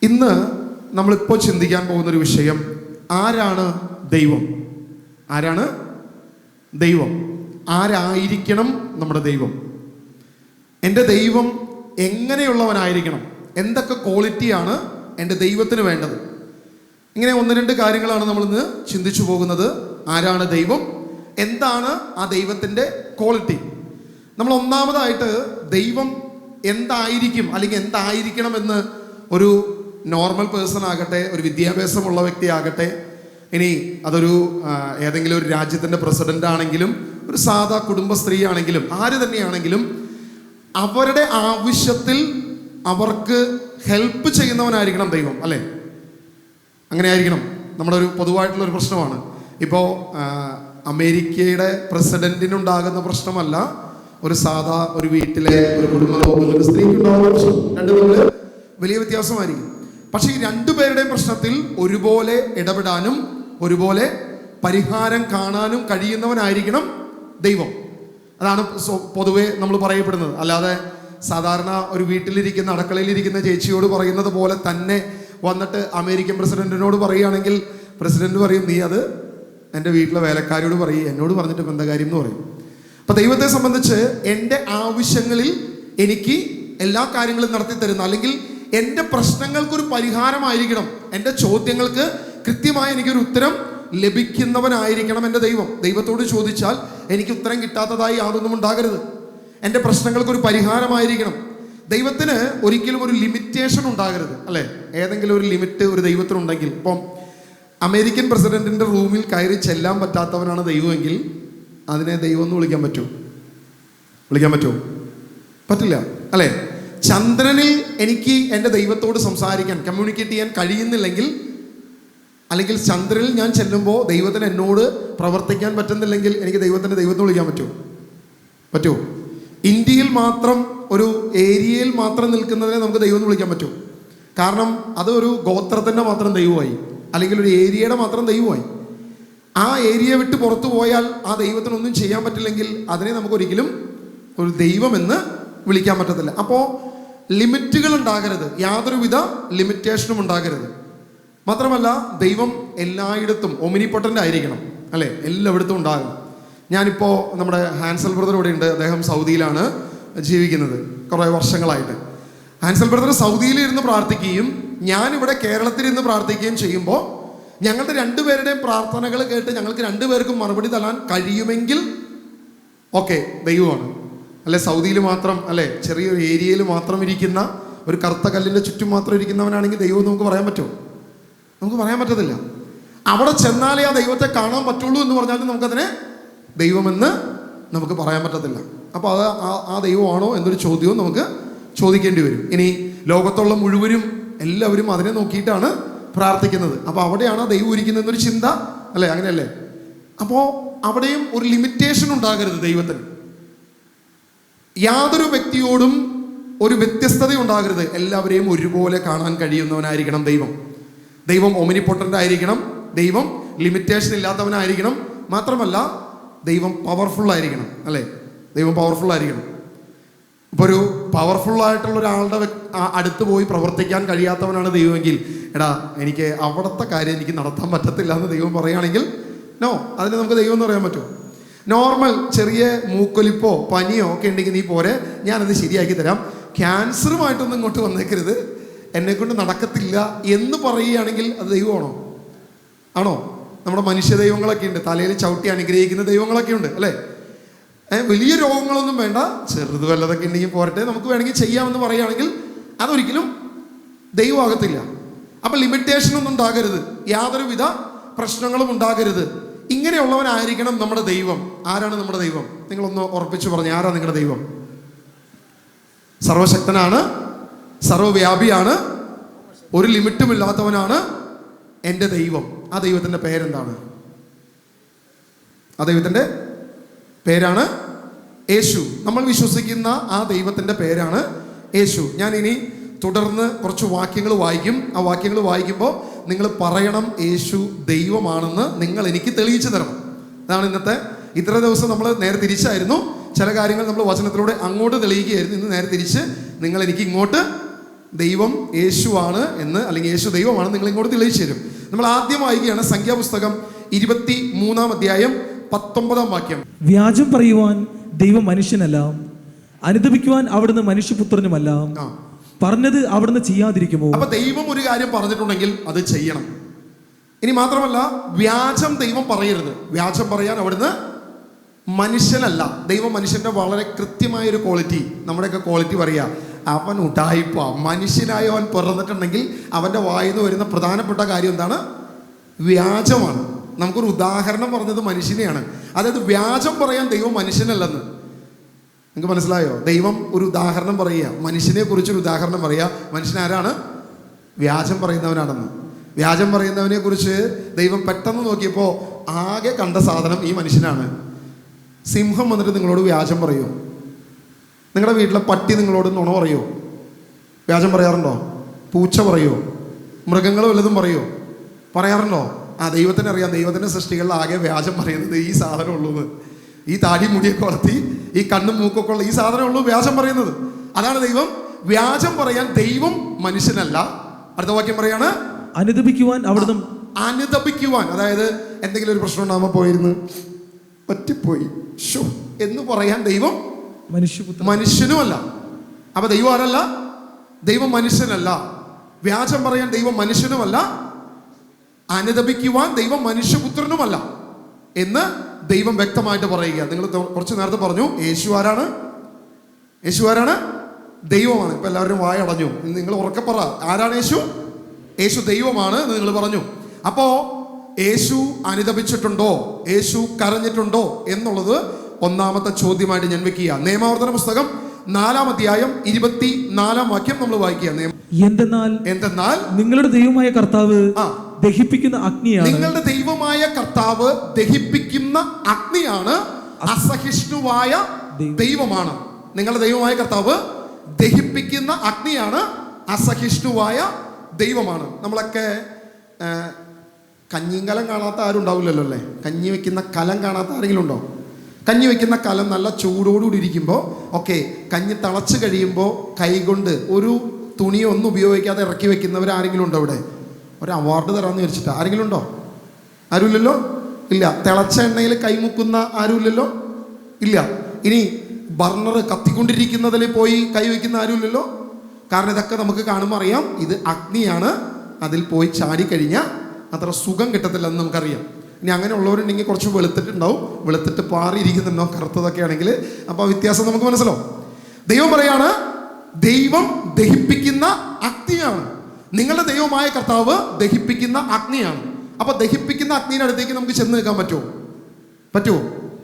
ഇന്ന് നമ്മളിപ്പോൾ ചിന്തിക്കാൻ പോകുന്നൊരു വിഷയം, ആരാണ് ദൈവം? ആരാണ് ദൈവം? ആരായിരിക്കണം നമ്മുടെ ദൈവം? എൻ്റെ ദൈവം എങ്ങനെയുള്ളവനായിരിക്കണം? എന്തൊക്കെ ക്വാളിറ്റിയാണ് എൻ്റെ ദൈവത്തിന് വേണ്ടത്? ഇങ്ങനെ ഒന്ന് രണ്ട് കാര്യങ്ങളാണ് നമ്മളിന്ന് ചിന്തിച്ചു പോകുന്നത്. ആരാണ് ദൈവം? എന്താണ് ആ ദൈവത്തിൻ്റെ ക്വാളിറ്റി? നമ്മൾ ഒന്നാമതായിട്ട് ദൈവം എന്തായിരിക്കും അല്ലെങ്കിൽ എന്തായിരിക്കണം എന്ന് ഒരു നോർമൽ പേഴ്സൺ ആകട്ടെ, ഒരു വിദ്യാഭ്യാസമുള്ള വ്യക്തി ആകട്ടെ, ഇനി അതൊരു ഏതെങ്കിലും ഒരു രാജ്യത്തിൻ്റെ പ്രസിഡന്റ് ആണെങ്കിലും ഒരു സാധാ കുടുംബ സ്ത്രീ ആണെങ്കിലും ആര് തന്നെയാണെങ്കിലും അവരുടെ ആവശ്യത്തിൽ അവർക്ക് ഹെൽപ്പ് ചെയ്യുന്നവനായിരിക്കണം ദൈവം, അല്ലേ? അങ്ങനെ ആയിരിക്കണം. നമ്മുടെ ഒരു പൊതുവായിട്ടുള്ളൊരു പ്രശ്നമാണ്. ഇപ്പോൾ അമേരിക്കയുടെ പ്രസിഡന്റിനുണ്ടാകുന്ന പ്രശ്നമല്ല ഒരു സാധാ ഒരു വീട്ടിലെ ഒരു കുടുംബം നോക്കുന്ന ഒരു സ്ത്രീക്ക് ഉണ്ടാകുന്ന പ്രശ്നം. രണ്ടു തമ്മിൽ വലിയ വ്യത്യാസമായിരിക്കും. പക്ഷേ ഈ രണ്ടുപേരുടെയും പ്രശ്നത്തിൽ ഒരുപോലെ ഇടപെടാനും ഒരുപോലെ പരിഹാരം കാണാനും കഴിയുന്നവനായിരിക്കണം ദൈവം. അതാണ് പൊതുവെ നമ്മൾ പറയപ്പെടുന്നത്. അല്ലാതെ സാധാരണ ഒരു വീട്ടിലിരിക്കുന്ന അടുക്കളയിലിരിക്കുന്ന ചേച്ചിയോട് പറയുന്നത് പോലെ തന്നെ വന്നിട്ട് അമേരിക്കൻ പ്രസിഡന്റിനോട് പറയുകയാണെങ്കിൽ പ്രസിഡന്റ് പറയും, നീ അത് എൻ്റെ വീട്ടിലെ വേലക്കാരോട് പറയും, എന്നോട് പറഞ്ഞിട്ട് എന്താ കാര്യം എന്ന് പറയും. അപ്പം ദൈവത്തെ സംബന്ധിച്ച് എൻ്റെ ആവശ്യങ്ങളിൽ എനിക്ക് എല്ലാ കാര്യങ്ങളും നടത്തി തരുന്ന, അല്ലെങ്കിൽ എൻ്റെ പ്രശ്നങ്ങൾക്കൊരു പരിഹാരമായിരിക്കണം, എൻ്റെ ചോദ്യങ്ങൾക്ക് കൃത്യമായി എനിക്കൊരു ഉത്തരം ലഭിക്കുന്നവനായിരിക്കണം എൻ്റെ ദൈവം. ദൈവത്തോട് ചോദിച്ചാൽ എനിക്ക് ഉത്തരം കിട്ടാത്തതായി യാതൊന്നും ഉണ്ടാകരുത്. എൻ്റെ പ്രശ്നങ്ങൾക്കൊരു പരിഹാരമായിരിക്കണം. ദൈവത്തിന് ഒരിക്കലും ഒരു ലിമിറ്റേഷൻ ഉണ്ടാകരുത്, അല്ലേ? ഏതെങ്കിലും ഒരു ലിമിറ്റ് ഒരു ദൈവത്തിനുണ്ടെങ്കിൽ, ഇപ്പം അമേരിക്കൻ പ്രസിഡന്റിൻ്റെ റൂമിൽ കയറി ചെല്ലാൻ പറ്റാത്തവനാണ് ദൈവമെങ്കിൽ അതിനെ ദൈവം എന്ന് വിളിക്കാൻ പറ്റുമോ? വിളിക്കാൻ പറ്റുമോ? പറ്റില്ല, അല്ലേ? ചന്ദ്രനിൽ എനിക്ക് എൻ്റെ ദൈവത്തോട് സംസാരിക്കാൻ, കമ്മ്യൂണിക്കേറ്റ് ചെയ്യാൻ കഴിയുന്നില്ലെങ്കിൽ, അല്ലെങ്കിൽ ചന്ദ്രനിൽ ഞാൻ ചെല്ലുമ്പോൾ ദൈവത്തിന് എന്നോട് പ്രവർത്തിക്കാൻ പറ്റുന്നില്ലെങ്കിൽ എനിക്ക് ദൈവത്തിൻ്റെ ദൈവത്തെ വിളിക്കാൻ പറ്റുമോ? പറ്റുമോ? ഇന്ത്യയിൽ മാത്രം ഒരു ഏരിയയിൽ മാത്രം നിൽക്കുന്നതിനെ നമുക്ക് ദൈവം എന്ന് വിളിക്കാൻ പറ്റുമോ? കാരണം അത് ഒരു ഗോത്രത്തിൻ്റെ മാത്രം ദൈവമായി, അല്ലെങ്കിൽ ഒരു ഏരിയയുടെ മാത്രം ദൈവമായി. ആ ഏരിയ വിട്ട് പുറത്തു പോയാൽ ആ ദൈവത്തിനൊന്നും ചെയ്യാൻ പറ്റില്ലെങ്കിൽ അതിനെ നമുക്കൊരിക്കലും ഒരു ദൈവമെന്ന് വിളിക്കാൻ പറ്റത്തില്ല. അപ്പോൾ ലിമിറ്റുകൾ ഉണ്ടാകരുത്, യാതൊരുവിധ ലിമിറ്റേഷനും ഉണ്ടാകരുത്. മാത്രമല്ല ദൈവം എല്ലായിടത്തും ഒമിനിപ്പൊട്ടൻ്റ് ആയിരിക്കണം, അല്ലേ? എല്ലായിടത്തും ഉണ്ടാകണം. ഞാനിപ്പോൾ നമ്മുടെ ഹാൻസൽ ബ്രദർ ഇവിടെ ഉണ്ട്. അദ്ദേഹം സൗദിയിലാണ് ജീവിക്കുന്നത് കുറേ വർഷങ്ങളായിട്ട്. ഹാൻസൽ ബ്രദർ സൗദിയിൽ ഇരുന്ന് പ്രാർത്ഥിക്കുകയും ഞാനിവിടെ കേരളത്തിൽ ഇരുന്ന് പ്രാർത്ഥിക്കുകയും ചെയ്യുമ്പോൾ ഞങ്ങളുടെ രണ്ടുപേരുടെയും പ്രാർത്ഥനകൾ കേട്ട് ഞങ്ങൾക്ക് രണ്ടുപേർക്കും മറുപടി തരാൻ കഴിയുമെങ്കിൽ ഓക്കെ, ദൈവമാണ്. അല്ലെ, സൗദിയിൽ മാത്രം, അല്ലെ, ചെറിയൊരു ഏരിയയിൽ മാത്രം ഇരിക്കുന്ന ഒരു കറുത്ത കല്ലിൻ്റെ ചുറ്റും മാത്രം ഇരിക്കുന്നവനാണെങ്കിൽ ദൈവം നമുക്ക് പറയാൻ പറ്റുമോ? നമുക്ക് പറയാൻ പറ്റത്തില്ല. അവിടെ ചെന്നാലേ ആ ദൈവത്തെ കാണാൻ പറ്റുള്ളൂ എന്ന് പറഞ്ഞാലും നമുക്കതിനെ ദൈവമെന്ന് നമുക്ക് പറയാൻ പറ്റത്തില്ല. അപ്പോൾ അത് ആ ദൈവമാണോ എന്നൊരു ചോദ്യവും നമുക്ക് ചോദിക്കേണ്ടി വരും. ഇനി ലോകത്തുള്ള മുഴുവനും എല്ലാവരും അതിനെ നോക്കിയിട്ടാണ് പ്രാർത്ഥിക്കുന്നത്. അപ്പോൾ അവിടെയാണ് ദൈവം ഇരിക്കുന്നതെന്നൊരു ചിന്ത, അല്ലേ? അങ്ങനെയല്ലേ? അപ്പോൾ അവിടെയും ഒരു ലിമിറ്റേഷൻ ഉണ്ടാകരുത് ദൈവത്തിന്. യാതൊരു വ്യക്തിയോടും ഒരു വ്യത്യസ്തത ഉണ്ടാകരുത്. എല്ലാവരെയും ഒരുപോലെ കാണാൻ കഴിയുന്നവനായിരിക്കണം ദൈവം. ദൈവം ഒമിനിപ്പൊട്ടൻ്റ് ആയിരിക്കണം. ദൈവം ലിമിറ്റേഷൻ ഇല്ലാത്തവനായിരിക്കണം. മാത്രമല്ല ദൈവം പവർഫുൾ ആയിരിക്കണം, അല്ലേ? ദൈവം പവർഫുൾ ആയിരിക്കണം. ഇപ്പോൾ ഒരു പവർഫുള്ളായിട്ടുള്ള ഒരാളുടെ അടുത്ത് പോയി പ്രവർത്തിക്കാൻ കഴിയാത്തവനാണ് ദൈവമെങ്കിൽ, എടാ എനിക്ക് അവിടുത്തെ കാര്യം എനിക്ക് നടത്താൻ പറ്റത്തില്ല എന്ന് ദൈവം പറയുകയാണെങ്കിൽ നോ, അതിന് നമുക്ക് ദൈവം എന്ന് പറയാൻ പറ്റുമോ? നോർമൽ ചെറിയ മൂക്കൊലിപ്പോ പനിയോ ഒക്കെ ഉണ്ടെങ്കിൽ നീ പോരെ, ഞാനത് ശരിയാക്കി തരാം, ക്യാൻസറുമായിട്ടൊന്നും ഇങ്ങോട്ട് വന്നേക്കരുത്, എന്നെക്കൊണ്ട് നടക്കത്തില്ല എന്ന് പറയുകയാണെങ്കിൽ അത് ദൈവമാണോ? ആണോ? നമ്മുടെ മനുഷ്യ ദൈവങ്ങളൊക്കെ ഉണ്ട്, തലയിൽ ചവിട്ടി അനുഗ്രഹിക്കുന്ന ദൈവങ്ങളൊക്കെ ഉണ്ട്, അല്ലേ? വലിയ രോഗങ്ങളൊന്നും വേണ്ട, ചെറുത് വല്ലതൊക്കെ ഉണ്ടെങ്കിൽ പോരട്ടെ, നമുക്ക് വേണമെങ്കിൽ ചെയ്യാമെന്ന് പറയുകയാണെങ്കിൽ അതൊരിക്കലും ദൈവമാകത്തില്ല. അപ്പം ലിമിറ്റേഷനൊന്നും ഉണ്ടാകരുത്, യാതൊരുവിധ പ്രശ്നങ്ങളും ഉണ്ടാകരുത്. ഇങ്ങനെയുള്ളവനായിരിക്കണം നമ്മുടെ ദൈവം. ആരാണ് നമ്മുടെ ദൈവം? നിങ്ങളൊന്ന് ഉറപ്പിച്ചു പറഞ്ഞു, ആരാണ് നിങ്ങളുടെ ദൈവം? സർവശക്തനാണ്, സർവവ്യാപിയാണ്, ഒരു ലിമിറ്റുമില്ലാത്തവനാണ് എൻ്റെ ദൈവം. ആ ദൈവത്തിൻ്റെ പേരെന്താണ്? ആ ദൈവത്തിൻ്റെ പേരാണ് യേശു. നമ്മൾ വിശ്വസിക്കുന്ന ആ ദൈവത്തിൻ്റെ പേരാണ് യേശു. ഞാൻ ഇനി തുടർന്ന് കുറച്ച് വാക്യങ്ങൾ വായിക്കും. ആ വാക്യങ്ങൾ വായിക്കുമ്പോൾ നിങ്ങൾ പറയണം യേശു ദൈവമാണെന്ന് നിങ്ങൾ എനിക്ക് തെളിയിച്ചു തരണം. അതാണ് ഇന്നത്തെ. ഇത്ര ദിവസം നമ്മൾ നേരെ തിരിച്ചായിരുന്നു, ചില കാര്യങ്ങൾ നമ്മൾ വചനത്തിലൂടെ അങ്ങോട്ട് തെളിയിക്കുകയായിരുന്നു. ഇന്ന് നേരെ തിരിച്ച് നിങ്ങൾ എനിക്ക് ഇങ്ങോട്ട് ദൈവം യേശുവാണ് എന്ന്, അല്ലെങ്കിൽ യേശു ദൈവമാണ് നിങ്ങൾ ഇങ്ങോട്ട് തെളിയിച്ചു തരും. നമ്മൾ ആദ്യം വായിക്കുകയാണ് സംഖ്യാപുസ്തകം 23-ാം അധ്യായം 19-ാം വാക്യം. വ്യാജം പറയുവാൻ ദൈവം മനുഷ്യനല്ല, അനുദപിക്കുവാൻ അവിടുന്ന് മനുഷ്യപുത്രനുമല്ല. പറഞ്ഞത് അവിടുന്ന് ചെയ്യാതിരിക്കുമോ? അപ്പൊ ദൈവം ഒരു കാര്യം പറഞ്ഞിട്ടുണ്ടെങ്കിൽ അത് ചെയ്യണം. ഇനി മാത്രമല്ല, വ്യാജം ദൈവം പറയരുത്. വ്യാജം പറയാൻ അവിടുന്ന് മനുഷ്യനല്ല. ദൈവം മനുഷ്യന്റെ വളരെ കൃത്യമായൊരു ക്വാളിറ്റി, നമ്മുടെയൊക്കെ ക്വാളിറ്റി പറയാ, അവൻ ഉടായിപ്പ. മനുഷ്യനായി അവൻ പിറന്നിട്ടുണ്ടെങ്കിൽ അവന്റെ വായിൽ നിന്ന് വരുന്ന പ്രധാനപ്പെട്ട കാര്യം എന്താണ്? വ്യാജമാണ്. നമുക്കൊരു ഉദാഹരണം പറഞ്ഞത് മനുഷ്യനെയാണ്. അതായത് വ്യാജം പറയാൻ ദൈവം മനുഷ്യനല്ലെന്ന് നിങ്ങൾക്ക് മനസ്സിലായോ? ദൈവം ഒരു ഉദാഹരണം പറയുക, മനുഷ്യനെ കുറിച്ചൊരു ഉദാഹരണം പറയുക. മനുഷ്യൻ ആരാണ്? വ്യാജം പറയുന്നവനാണെന്ന്. വ്യാജം പറയുന്നവനെ കുറിച്ച് ദൈവം പെട്ടെന്ന് നോക്കിയപ്പോൾ ആകെ കണ്ട സാധനം ഈ മനുഷ്യനാണ്. സിംഹം വന്നിട്ട് നിങ്ങളോട് വ്യാജം പറയുമോ? നിങ്ങളുടെ വീട്ടിലെ പട്ടി നിങ്ങളോട് നുണ പറയുമോ? വ്യാജം പറയാറുണ്ടോ? പൂച്ച പറയുമോ? മൃഗങ്ങൾ വല്ലതും പറയുമോ? പറയാറുണ്ടോ? ദൈവത്തിന് അറിയാം, ദൈവത്തിൻ്റെ സൃഷ്ടികളിൽ ആകെ വ്യാജം പറയുന്നത് ഈ സാധനം ഉള്ളൂ. ഈ താടി മുടിയൊക്കെ വളർത്തി ഈ കണ്ണും മൂക്കൊക്കെ ഉള്ള ഈ സാധനം ഉള്ളൂ വ്യാജം പറയുന്നത്. അതാണ് ദൈവം. വ്യാജം പറയാൻ ദൈവം മനുഷ്യനല്ല. അടുത്ത വാക്യം പറയാണ്, അനുദപിക്കുവാൻ അവിടുന്ന്. അനുദപിക്കുവാൻ, അതായത് എന്തെങ്കിലും ഒരു പ്രശ്നം ഉണ്ടാകുമ്പോൾ പോയിരുന്നു പറ്റിപ്പോയി എന്ന് പറയാൻ ദൈവം മനുഷ്യനുമല്ല. അപ്പൊ ദൈവം ആരല്ല? ദൈവം മനുഷ്യനല്ല. വ്യാജം പറയാൻ ദൈവം മനുഷ്യനുമല്ല. അനുദപിക്കുവാൻ ദൈവം മനുഷ്യപുത്രനുമല്ല എന്ന് ദൈവം വ്യക്തമായിട്ട് പറയുക. നിങ്ങൾ കുറച്ച് നേരത്തെ പറഞ്ഞു യേശു ആരാണ്? യേശു ആരാണ്? ദൈവമാണ്. ഇപ്പൊ എല്ലാവരും വായടഞ്ഞു. നിങ്ങൾ ഉറക്കെ പറ, ആരാണ് യേശു? യേശു ദൈവമാണ് എന്ന് നിങ്ങൾ പറഞ്ഞു. അപ്പോ യേശു അനുദപിച്ചിട്ടുണ്ടോ? യേശു കരഞ്ഞിട്ടുണ്ടോ എന്നുള്ളത് ഒന്നാമത്തെ ചോദ്യമായിട്ട് ഞാൻ വെക്കുക. നിയമാവർത്തന പുസ്തകം 4-ാം അധ്യായം 24-ാം വാക്യം നമ്മൾ വായിക്കുക. എന്തെന്നാൽ നിങ്ങളുടെ ദൈവമായ കർത്താവ് ദഹിപ്പിക്കുന്ന അഗ്നിയാണ്. നിങ്ങളുടെ ദൈവമായ കർത്താവ് ദഹിപ്പിക്കുന്ന അഗ്നിയാണ്, അസഹിഷ്ണുവായ ദൈവമാണ്. നിങ്ങളുടെ ദൈവമായ കർത്താവ് ദഹിപ്പിക്കുന്ന അഗ്നിയാണ്, അസഹിഷ്ണുവായ ദൈവമാണ്. നമ്മളൊക്കെ കഞ്ഞിയും കലം കാണാത്ത ആരും ഉണ്ടാവില്ലല്ലോ അല്ലേ? കഞ്ഞി വെക്കുന്ന കലം കാണാത്ത ആരെങ്കിലും ഉണ്ടോ? കഞ്ഞി വെക്കുന്ന കലം നല്ല ചൂടോടുകൂടി ഇരിക്കുമ്പോൾ ഓക്കെ, കഞ്ഞി തിളച്ച് കഴിയുമ്പോൾ കൈകൊണ്ട് ഒരു തുണിയോ ഒന്നും ഉപയോഗിക്കാതെ ഇറക്കി വെക്കുന്നവർ ആരെങ്കിലും ഉണ്ടോ ഇവിടെ? ഒരു അവാർഡ് തരാമെന്ന് വിചാരിച്ചിട്ട് ആരെങ്കിലും ഉണ്ടോ? ആരുമില്ലല്ലോ. ഇല്ല. തിളച്ച എണ്ണയിൽ കൈമുക്കുന്ന ആരുമില്ലല്ലോ. ഇല്ല. ഇനി ബർണർ കത്തിക്കൊണ്ടിരിക്കുന്നതിൽ പോയി കൈവയ്ക്കുന്ന ആരുമില്ലല്ലോ. കാരണം ഇതൊക്കെ നമുക്ക് കാണുമ്പോൾ അറിയാം ഇത് അഗ്നിയാണ്. അതിൽ പോയി ചാടിക്കഴിഞ്ഞാൽ അത്ര സുഖം കിട്ടത്തില്ലെന്ന് നമുക്കറിയാം. ഇനി അങ്ങനെ ഉള്ളവരുണ്ടെങ്കിൽ കുറച്ച് വെളുത്തിട്ടുണ്ടാവും, വെളുത്തിട്ട് പാറിയിരിക്കുന്നുണ്ടാവും കറുത്തതൊക്കെ ആണെങ്കിൽ. അപ്പോൾ വ്യത്യാസം നമുക്ക് മനസ്സിലാവും. ദൈവം പറയാണ് ദൈവം ദഹിപ്പിക്കുന്ന അഗ്നിയാണ്. നിങ്ങളുടെ ദൈവമായ കർത്താവ് ദഹിപ്പിക്കുന്ന അഗ്നിയാണ്. അപ്പൊ ദഹിപ്പിക്കുന്ന അഗ്നിയുടെ അടുത്തേക്ക് നമുക്ക് ചെന്ന് നിൽക്കാൻ പറ്റുമോ?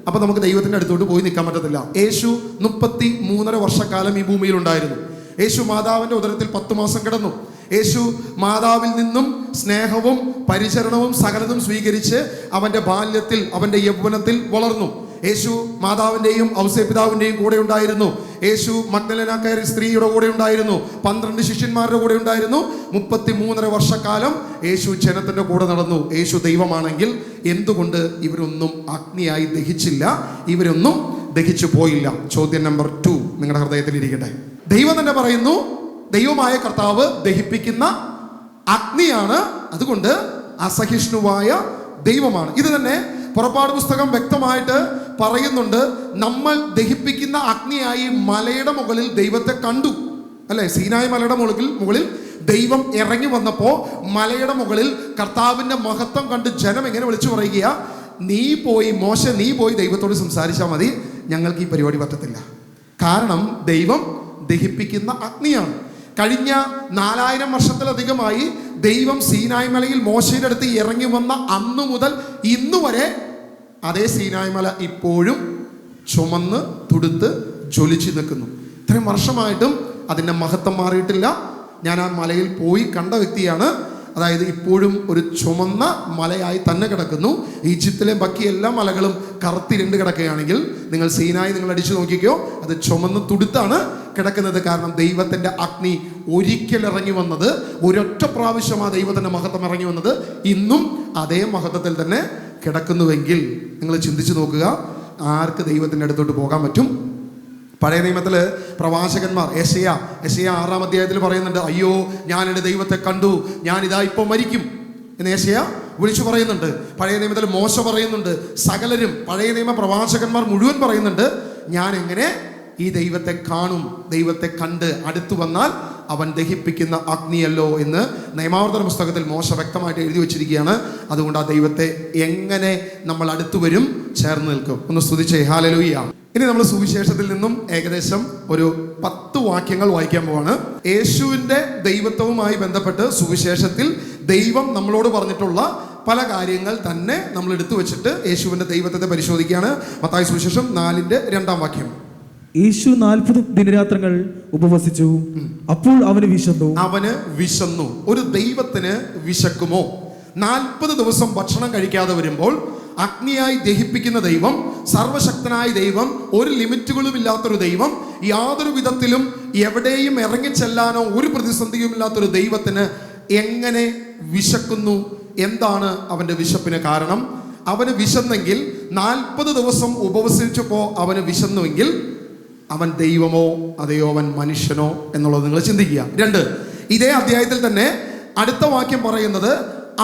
അപ്പൊ നമുക്ക് ദൈവത്തിന്റെ അടുത്തോട്ട് പോയി നിൽക്കാൻ പറ്റത്തില്ല. യേശു 33.5 വർഷക്കാലം ഈ ഭൂമിയിൽ ഉണ്ടായിരുന്നു. യേശു മാതാവിന്റെ ഉദരത്തിൽ 10 മാസം കിടന്നു. യേശു മാതാവിൽ നിന്നും സ്നേഹവും പരിചരണവും സകലതും സ്വീകരിച്ച് അവന്റെ ബാല്യത്തിൽ അവന്റെ യൗവനത്തിൽ വളർന്നു. യേശു മാതാവിൻ്റെയും ഔസേപിതാവിൻ്റെയും കൂടെ ഉണ്ടായിരുന്നു. യേശു മഗ്ദലേനാക്കാരി സ്ത്രീയുടെ കൂടെ ഉണ്ടായിരുന്നു. 12 ശിഷ്യന്മാരുടെ കൂടെ ഉണ്ടായിരുന്നു. 33.5 വർഷക്കാലം യേശു ജനത്തിൻ്റെ കൂടെ നടന്നു. യേശു ദൈവമാണെങ്കിൽ എന്തുകൊണ്ട് ഇവരൊന്നും അഗ്നിയായി ദഹിച്ചില്ല? ഇവരൊന്നും ദഹിച്ചു പോയില്ല. ചോദ്യം നമ്പർ 2 നിങ്ങളുടെ ഹൃദയത്തിൽ ഇരിക്കട്ടെ. ദൈവം തന്നെ പറയുന്നു ദൈവമായ കർത്താവ് ദഹിപ്പിക്കുന്ന അഗ്നിയാണ്, അതുകൊണ്ട് അസഹിഷ്ണുവായ ദൈവമാണ്. ഇത് തന്നെ പുറപ്പാട് പുസ്തകം വ്യക്തമായിട്ട് പറയുന്നുണ്ട്. നമ്മൾ ദഹിപ്പിക്കുന്ന അഗ്നിയായി മലയുടെ മുകളിൽ ദൈവത്തെ കണ്ടു അല്ലെ? സീനായി മലയുടെ മുകളിൽ ദൈവം ഇറങ്ങി വന്നപ്പോൾ മലയുടെ മുകളിൽ കർത്താവിന്റെ മഹത്വം കണ്ട് ജനം എങ്ങനെ വിളിച്ചു പറയുക? മോശ നീ പോയി ദൈവത്തോട് സംസാരിച്ചാൽ മതി, ഞങ്ങൾക്ക് ഈ പരിപാടി പറ്റത്തില്ല. കാരണം ദൈവം ദഹിപ്പിക്കുന്ന അഗ്നിയാണ്. കഴിഞ്ഞ 4000 വർഷത്തിലധികമായി ദൈവം സീനായ് മലയിൽ മോശയുടെ അടുത്ത് ഇറങ്ങി വന്ന അന്നു മുതൽ ഇന്നു വരെ അതേ സീനായ് മല ഇപ്പോഴും ചുമന്ന് തുടുത്ത് ജ്വലിച്ച് നിൽക്കുന്നു. ഇത്രയും വർഷമായിട്ടും അതിൻ്റെ മഹത്വം മാറിയിട്ടില്ല. ഞാൻ ആ മലയിൽ പോയി കണ്ട വ്യക്തിയാണ്. അതായത് ഇപ്പോഴും ഒരു ചുമന്ന മലയായി തന്നെ കിടക്കുന്നു. ഈജിപ്തിലെ ബാക്കി എല്ലാ മലകളും കറുത്തിരുണ്ട് കിടക്കുകയാണെങ്കിൽ നിങ്ങൾ സീനായി നിങ്ങൾ അടിച്ചു നോക്കിക്കോ, അത് ചുമന്ന് തുടുത്താണ് കിടക്കുന്നത്. കാരണം ദൈവത്തിൻ്റെ അഗ്നി ഒരിക്കൽ ഇറങ്ങി വന്നത്, ഒരൊറ്റ പ്രാവശ്യം ആ ദൈവത്തിൻ്റെ മഹത്വം ഇറങ്ങി വന്നത് ഇന്നും അതേ മഹത്വത്തിൽ തന്നെ കിടക്കുന്നുവെങ്കിൽ നിങ്ങൾ ചിന്തിച്ചു നോക്കുക, ആർക്ക് ദൈവത്തിൻ്റെ അടുത്തോട്ട് പോകാൻ പറ്റും? പഴയ നിയമത്തില് പ്രവാചകന്മാർ യെശയ്യാ 6-ാം അധ്യായത്തിൽ പറയുന്നുണ്ട്, അയ്യോ ഞാൻ എൻ്റെ ദൈവത്തെ കണ്ടു, ഞാൻ ഇതാ ഇപ്പോൾ മരിക്കും എന്ന് യെശയ്യാ വിളിച്ചു പറയുന്നുണ്ട്. പഴയ നിയമത്തിൽ മോശ പറയുന്നുണ്ട്, സകലരും പഴയ നിയമ പ്രവാചകന്മാർ മുഴുവൻ പറയുന്നുണ്ട്, ഞാൻ എങ്ങനെ ഈ ദൈവത്തെ കാണും, ദൈവത്തെ കണ്ട് അടുത്തു വന്നാൽ അവൻ ദഹിപ്പിക്കുന്ന അഗ്നിയല്ലോ എന്ന് നിയമാവർത്തന പുസ്തകത്തിൽ മോശ വ്യക്തമായിട്ട് എഴുതി വെച്ചിരിക്കുകയാണ്. അതുകൊണ്ട് ആ ദൈവത്തെ എങ്ങനെ നമ്മൾ അടുത്തു വരും, ചേർന്ന് നിൽക്കും. ഒന്ന് സ്തുതിച്ചേ ഹല്ലേലൂയ. ഇനി നമ്മൾ സുവിശേഷത്തിൽ നിന്നും ഏകദേശം ഒരു 10 വാക്യങ്ങൾ വായിക്കാൻ പോവാണ്. യേശുവിൻ്റെ ദൈവത്വവുമായി ബന്ധപ്പെട്ട് സുവിശേഷത്തിൽ ദൈവം നമ്മളോട് പറഞ്ഞിട്ടുള്ള പല കാര്യങ്ങൾ തന്നെ നമ്മൾ എടുത്തു വെച്ചിട്ട് യേശുവിൻ്റെ ദൈവത്വത്തെ പരിശോധിക്കുകയാണ്. മത്തായി സുവിശേഷം 4-ാം വാക്യം. യേശു 40 ദിനരാത്രങ്ങൾ ഉപവസിച്ചു. അപ്പോൾ അവന് വിശന്നു. ഒരു ദൈവത്തിന് വിശക്കുമോ? 40 ദിവസം ഭക്ഷണം കഴിക്കാതെ വരുമ്പോൾ അഗ്നിയായി ദഹിപ്പിക്കുന്ന ദൈവം, സർവശക്തനായ ദൈവം, ഒരു ലിമിറ്റുകളും ഇല്ലാത്തൊരു ദൈവം, യാതൊരു വിധത്തിലും എവിടെയും ഇറങ്ങിച്ചെല്ലാനോ ഒരു പ്രതിസന്ധിയും ഇല്ലാത്തൊരു ദൈവത്തിന് എങ്ങനെ വിശക്കുന്നു? എന്താണ് അവൻ്റെ വിശപ്പിന് കാരണം? അവന് വിശന്നെങ്കിൽ 40 ദിവസം ഉപവസിച്ചപ്പോൾ അവന് വിശന്നുവെങ്കിൽ അവൻ ദൈവമോ അതെയോ അവൻ മനുഷ്യനോ എന്നുള്ളത് നിങ്ങൾ ചിന്തിക്കുക. 2, ഇതേ അധ്യായത്തിൽ തന്നെ അടുത്ത വാക്യം പറയുന്നത്,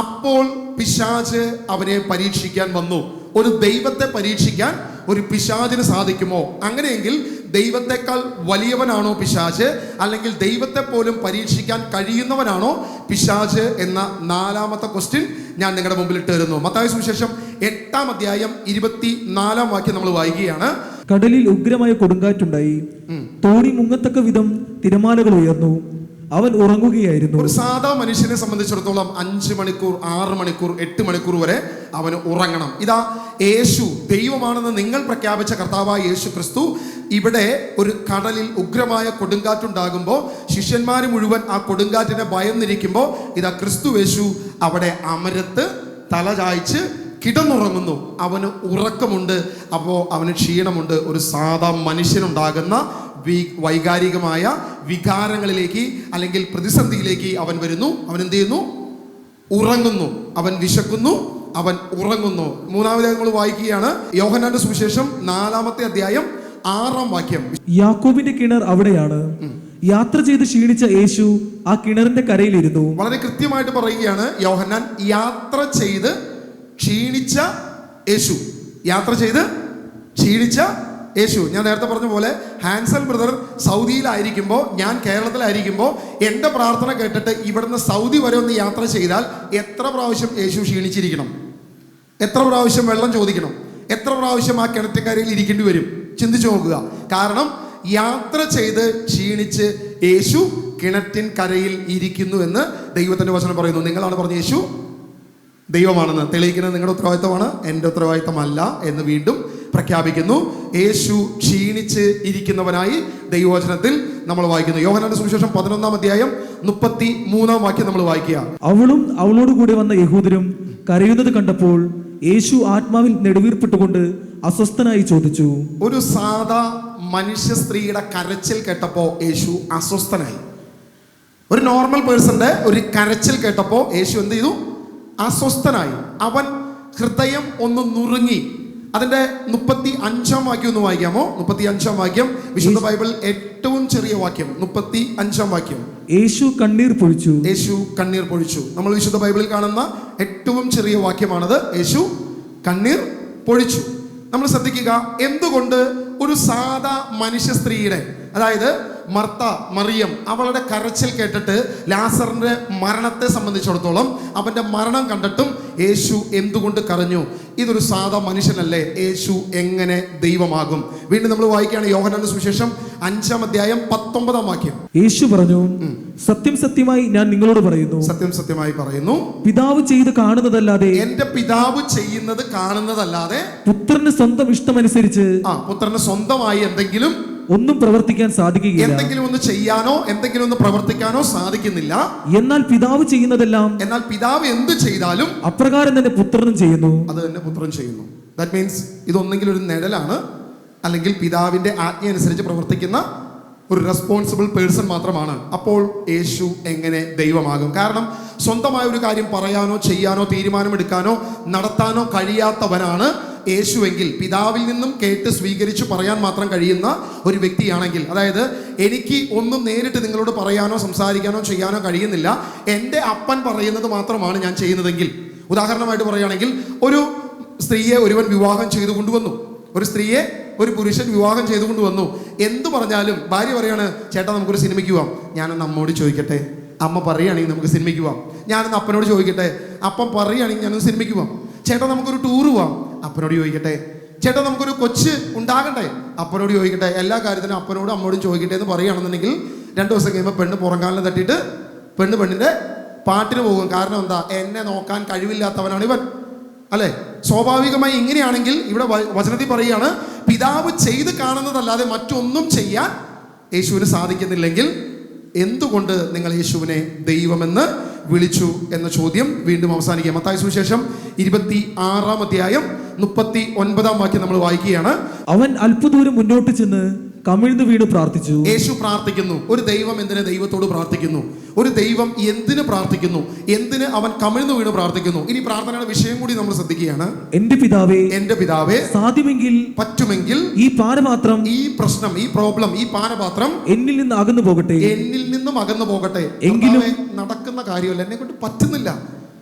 അപ്പോൾ പിശാച് അവനെ പരീക്ഷിക്കാൻ വന്നു. ഒരു ദൈവത്തെ പരീക്ഷിക്കാൻ ഒരു പിശാചിന് സാധിക്കുമോ? അങ്ങനെയെങ്കിൽ ദൈവത്തെക്കാൾ വലിയവനാണോ പിശാച്, അല്ലെങ്കിൽ ദൈവത്തെ പോലും പരീക്ഷിക്കാൻ കഴിയുന്നവനാണോ പിശാച് എന്ന 4ാമത്തെ ക്വസ്റ്റ്യൻ ഞാൻ നിങ്ങളുടെ മുമ്പിൽ ഇട്ട് തരുന്നു. മത്തായി സുവിശേഷം 8-ാം അധ്യായം 24-ാം വാക്യം നമ്മൾ വായിക്കുകയാണ്. കടലിൽ ഉഗ്രമായ കൊടുങ്കാറ്റുണ്ടായി, തോണി മുങ്ങത്തക്ക വിധം തിരമാലകൾ ഉയർന്നു, അവൻ ഉറങ്ങുകയായിരുന്നു. ഒരു സാധാ മനുഷ്യനെ സംബന്ധിച്ചിടത്തോളം 5 മണിക്കൂർ, 6 മണിക്കൂർ, 8 മണിക്കൂർ വരെ അവന് ഉറങ്ങണം. ഇതാ യേശു ദൈവമാണെന്ന് നിങ്ങൾ പ്രഖ്യാപിച്ച കർത്താവായ യേശു ക്രിസ്തു ഇവിടെ ഒരു കടലിൽ ഉഗ്രമായ കൊടുങ്കാറ്റുണ്ടാകുമ്പോൾ ശിഷ്യന്മാർ മുഴുവൻ ആ കൊടുങ്കാറ്റിനെ ഭയന്നിരിക്കുമ്പോൾ ഇതാ ക്രിസ്തു യേശു അവിടെ അമരത്ത് തല ചായ്ച്ച് കിടന്നുറങ്ങുന്നു. അവന് ഉറക്കമുണ്ട്, അപ്പോൾ അവന് ക്ഷീണമുണ്ട്. ഒരു സാധാ മനുഷ്യനുണ്ടാകുന്ന വൈകാരികമായ വികാരങ്ങളിലേക്ക് അല്ലെങ്കിൽ പ്രതിസന്ധിയിലേക്ക് അവൻ വരുന്നു. അവൻ എന്ത് ചെയ്യുന്നു? ഉറങ്ങുന്നു. അവൻ വിശക്കുന്നു, അവൻ ഉറങ്ങുന്നു. 3-ാമതായി നമ്മൾ വായിക്കുകയാണ് യോഹന്നാന്റെ സുവിശേഷം 4-ാമത്തെ അധ്യായം 6-ാം വാക്യം. യാക്കോബിന്റെ കിണർ അവിടെയാണ്. യാത്ര ചെയ്ത് ക്ഷീണിച്ച യേശു ആ കിണറിന്റെ കരയിലിരുന്നു. വളരെ കൃത്യമായിട്ട് പറയുകയാണ് യോഹന്നാൻ, യാത്ര ചെയ്ത് ക്ഷീണിച്ച യേശു. യാത്ര ചെയ്ത് ക്ഷീണിച്ച യേശു. ഞാൻ നേരത്തെ പറഞ്ഞ പോലെ ഹാൻസൽ ബ്രദർ സൗദിയിലായിരിക്കുമ്പോൾ, ഞാൻ കേരളത്തിലായിരിക്കുമ്പോൾ എൻ്റെ പ്രാർത്ഥന കേട്ടിട്ട് ഇവിടുന്ന് സൗദി വരെ ഒന്ന് യാത്ര ചെയ്താൽ എത്ര പ്രാവശ്യം യേശു ക്ഷീണിച്ചിരിക്കണം? എത്ര പ്രാവശ്യം വെള്ളം ചോദിക്കണം? എത്ര പ്രാവശ്യം ആ കിണറ്റിൻകരയിൽ ഇരിക്കേണ്ടി വരും? ചിന്തിച്ചു നോക്കുക. കാരണം യാത്ര ചെയ്ത് ക്ഷീണിച്ച് യേശു കിണറ്റിൻ കരയിൽ ഇരിക്കുന്നു എന്ന് ദൈവത്തിൻ്റെ വചനം പറയുന്നു. നിങ്ങളാണ് പറഞ്ഞ യേശു ദൈവമാണെന്ന് തെളിയിക്കുന്നത് നിങ്ങളുടെ ഉത്തരവാദിത്തമാണ്, എൻ്റെ ഉത്തരവാദിത്തമല്ല എന്ന് വീണ്ടും പ്രഖ്യാപിക്കുന്നു. യേശു ക്ഷീണിച്ച് ഇരിക്കുന്നവനായി ദൈവവചനത്തിൽ നമ്മൾ വായിക്കുന്നു. യോഹന്നാന്റെ സുവിശേഷം 11-ാം അധ്യായം 33-ാം വാക്യം നമ്മൾ വായിക്കുക. അവളും അവളോട് കൂടെ വന്ന യഹൂദരും കരയുന്നത് കണ്ടപ്പോൾ യേശു ആത്മാവിൽ നെടുവീർപ്പിട്ടുകൊണ്ട് അസ്വസ്ഥനായി ചോദിച്ചു. ഒരു സാധാ മനുഷ്യ സ്ത്രീയുടെ കരച്ചിൽ കേട്ടപ്പോൾ യേശു അസ്വസ്ഥനായി. ഒരു നോർമൽ പേഴ്സന്റെ ഒരു കരച്ചിൽ കേട്ടപ്പോൾ യേശു എന്ത് ചെയ്തു? അസ്വസ്ഥനായി. അവൻ ഹൃദയം ഒന്ന് നുറുങ്ങി. അതിന്റെ 35-ാം വാക്യം ഒന്ന് വായിക്കാമോ? 35-ാം വാക്യം, വിശുദ്ധ ബൈബിൾ ഏറ്റവും ചെറിയ വാക്യം, 35-ാം വാക്യം. യേശു കണ്ണീർ പൊഴിച്ചു. യേശു കണ്ണീർ പൊഴിച്ചു. നമ്മൾ വിശുദ്ധ ബൈബിളിൽ കാണുന്ന ഏറ്റവും ചെറിയ വാക്യമാണത്. യേശു കണ്ണീർ പൊഴിച്ചു. നമ്മൾ ശ്രദ്ധിക്കുക, എന്തുകൊണ്ട് ഒരു സാധാ മനുഷ്യ സ്ത്രീയുടെ, അതായത് മർത്ത, മറിയം, അവളുടെ കരച്ചിൽ കേട്ടിട്ട് ലാസറിന്റെ മരണത്തെ സംബന്ധിച്ചിടത്തോളം അവന്റെ മരണം കണ്ടിട്ടും യേശു എന്തുകൊണ്ട് കരഞ്ഞു? ഇതൊരു സാധാ മനുഷ്യനല്ലേ, യേശു എങ്ങനെ ദൈവമാകും? വീണ്ടും നമ്മൾ വായിക്കുകയാണ് യോഹന്നാന്റെ സുവിശേഷം 5-ാം അധ്യായം 19-ാം വാക്യം. യേശു പറഞ്ഞു, സത്യം സത്യമായി ഞാൻ നിങ്ങളോട് പറയുന്നു, സത്യം സത്യമായി പറയുന്നു, പിതാവ് ചെയ്ത് കാണുന്നതല്ലാതെ, എന്റെ പിതാവ് ചെയ്യുന്നത് കാണുന്നതല്ലാതെ പുത്രന് സ്വന്തം ഇഷ്ടമനുസരിച്ച്, പുത്രന് സ്വന്തമായി എന്തെങ്കിലും ഒന്നും പ്രവർത്തിക്കാൻ സാധിക്കുകയില്ല. എന്തെങ്കിലും ഒന്ന് ചെയ്യാനോ എന്തെങ്കിലും ഒന്ന് പ്രവർത്തിക്കാനോ സാധിക്കുന്നില്ല. എന്നാൽ പിതാവ് ചെയ്യുന്നതെല്ലാം, എന്നാൽ പിതാവ് എന്ത് ചെയ്താലും അപ്രകാരം തന്നെ പുത്രനും ചെയ്യുന്നു. അത് തന്നെ പുത്രൻ ചെയ്യുന്നു. ദാറ്റ് മീൻസ് ഇതൊന്നെങ്കിൽ ഒരു നിഴലാണ്, അല്ലെങ്കിൽ പിതാവിന്റെ ആജ്ഞ അനുസരിച്ച് പ്രവർത്തിക്കുന്ന ഒരു റെസ്പോൺസിബിൾ പേഴ്സൺ മാത്രമാണ്. അപ്പോൾ യേശു എങ്ങനെ ദൈവമാകും? കാരണം സ്വന്തമായ ഒരു കാര്യം പറയാനോ ചെയ്യാനോ തീരുമാനമെടുക്കാനോ നടത്താനോ കഴിയാത്തവനാണ് യേശുവെങ്കിൽ, പിതാവിൽ നിന്നും കേട്ട് സ്വീകരിച്ചു പറയാൻ മാത്രം കഴിയുന്ന ഒരു വ്യക്തിയാണെങ്കിൽ, അതായത് എനിക്ക് ഒന്നും നേരിട്ട് നിങ്ങളോട് പറയാനോ സംസാരിക്കാനോ ചെയ്യാനോ കഴിയുന്നില്ല, എൻ്റെ അപ്പൻ പറയുന്നത് മാത്രമാണ് ഞാൻ ചെയ്യുന്നതെങ്കിൽ, ഉദാഹരണമായിട്ട് പറയുകയാണെങ്കിൽ ഒരു സ്ത്രീയെ ഒരുവൻ വിവാഹം ചെയ്തു കൊണ്ടുവന്നു, ഒരു സ്ത്രീയെ ഒരു പുരുഷൻ വിവാഹം ചെയ്തു കൊണ്ടുവന്നു. എന്തു പറഞ്ഞാലും ഭാര്യ പറയാണ്, ചേട്ടാ നമുക്കൊരു സിനിമയ്ക്ക് പോവാം. ഞാനൊന്ന് അമ്മോട് ചോദിക്കട്ടെ, അമ്മ പറയുകയാണെങ്കിൽ നമുക്ക് സിനിമയ്ക്ക് പോവാം. ഞാനൊന്ന് അപ്പനോട് ചോദിക്കട്ടെ, അപ്പം പറയുകയാണെങ്കിൽ ഞാനൊന്ന് സിനിമയ്ക്ക് പോവാം. ചേട്ടാ നമുക്കൊരു ടൂർ പോവാം, അപ്പനോട് ചോദിക്കട്ടെ. ചേട്ടാ നമുക്കൊരു കൊച്ച് ഉണ്ടാകണ്ടേ, അപ്പനോട് ചോദിക്കട്ടെ. എല്ലാ കാര്യത്തിനും അപ്പനോടും അമ്മോടും ചോദിക്കട്ടെ എന്ന് പറയുകയാണെന്നുണ്ടെങ്കിൽ 2 ദിവസം കഴിയുമ്പോൾ പെണ്ണ് പുറംകാലിൽ തട്ടിയിട്ട് പെണ്ണിൻ്റെ പാട്ടിന് പോകും. കാരണം എന്താ? എന്നെ നോക്കാൻ കഴിവില്ലാത്തവനാണ് ഇവൻ, അല്ലേ? സ്വാഭാവികമായി ഇങ്ങനെയാണെങ്കിൽ ഇവിടെ വചനത്തിൽ പറയുകയാണ്, പിതാവ് ചെയ്ത് കാണുന്നതല്ലാതെ മറ്റൊന്നും ചെയ്യാൻ യേശുവിന് സാധിക്കുന്നില്ലെങ്കിൽ എന്തുകൊണ്ട് നിങ്ങൾ യേശുവിനെ ദൈവമെന്ന് വിളിച്ചു എന്ന ചോദ്യം വീണ്ടും അവസാനിക്കുക. മത്തായി സുവിശേഷം 26-ാം അധ്യായം 39-ാം വാക്യം നമ്മൾ വായിക്കുകയാണ്. അവൻ അല്പദൂരം മുന്നോട്ട് ചെന്ന് കമിഴ്ന്നു വീണ് പ്രാർത്ഥിച്ചു. യേശു പ്രാർത്ഥിക്കുന്നു. ഒരു ദൈവം എന്തിന് ദൈവത്തോട് പ്രാർത്ഥിക്കുന്നു? ഒരു ദൈവം എന്തിന് പ്രാർത്ഥിക്കുന്നു? എന്തിന് അവൻ കമിഴ്ന്നു വീണ് പ്രാർത്ഥിക്കുന്നു? ഇനി പ്രാർത്ഥനയുടെ വിഷയം കൂടി നമ്മൾ ശ്രദ്ധിക്കുകയാണ്. എന്റെ പിതാവേ, എന്റെ പിതാവേ, സാധ്യമെങ്കിൽ, പറ്റുമെങ്കിൽ ഈ പാനപാത്രം, ഈ പ്രശ്നം, ഈ പ്രോബ്ലം, ഈ പാനപാത്രം എന്നിൽ നിന്ന് അകന്നു പോകട്ടെ, എന്നിൽ നിന്നും അകന്നു പോകട്ടെ. എങ്കിലും നടക്കുന്ന കാര്യമല്ല, എന്നെ കൊണ്ട് പറ്റുന്നില്ല,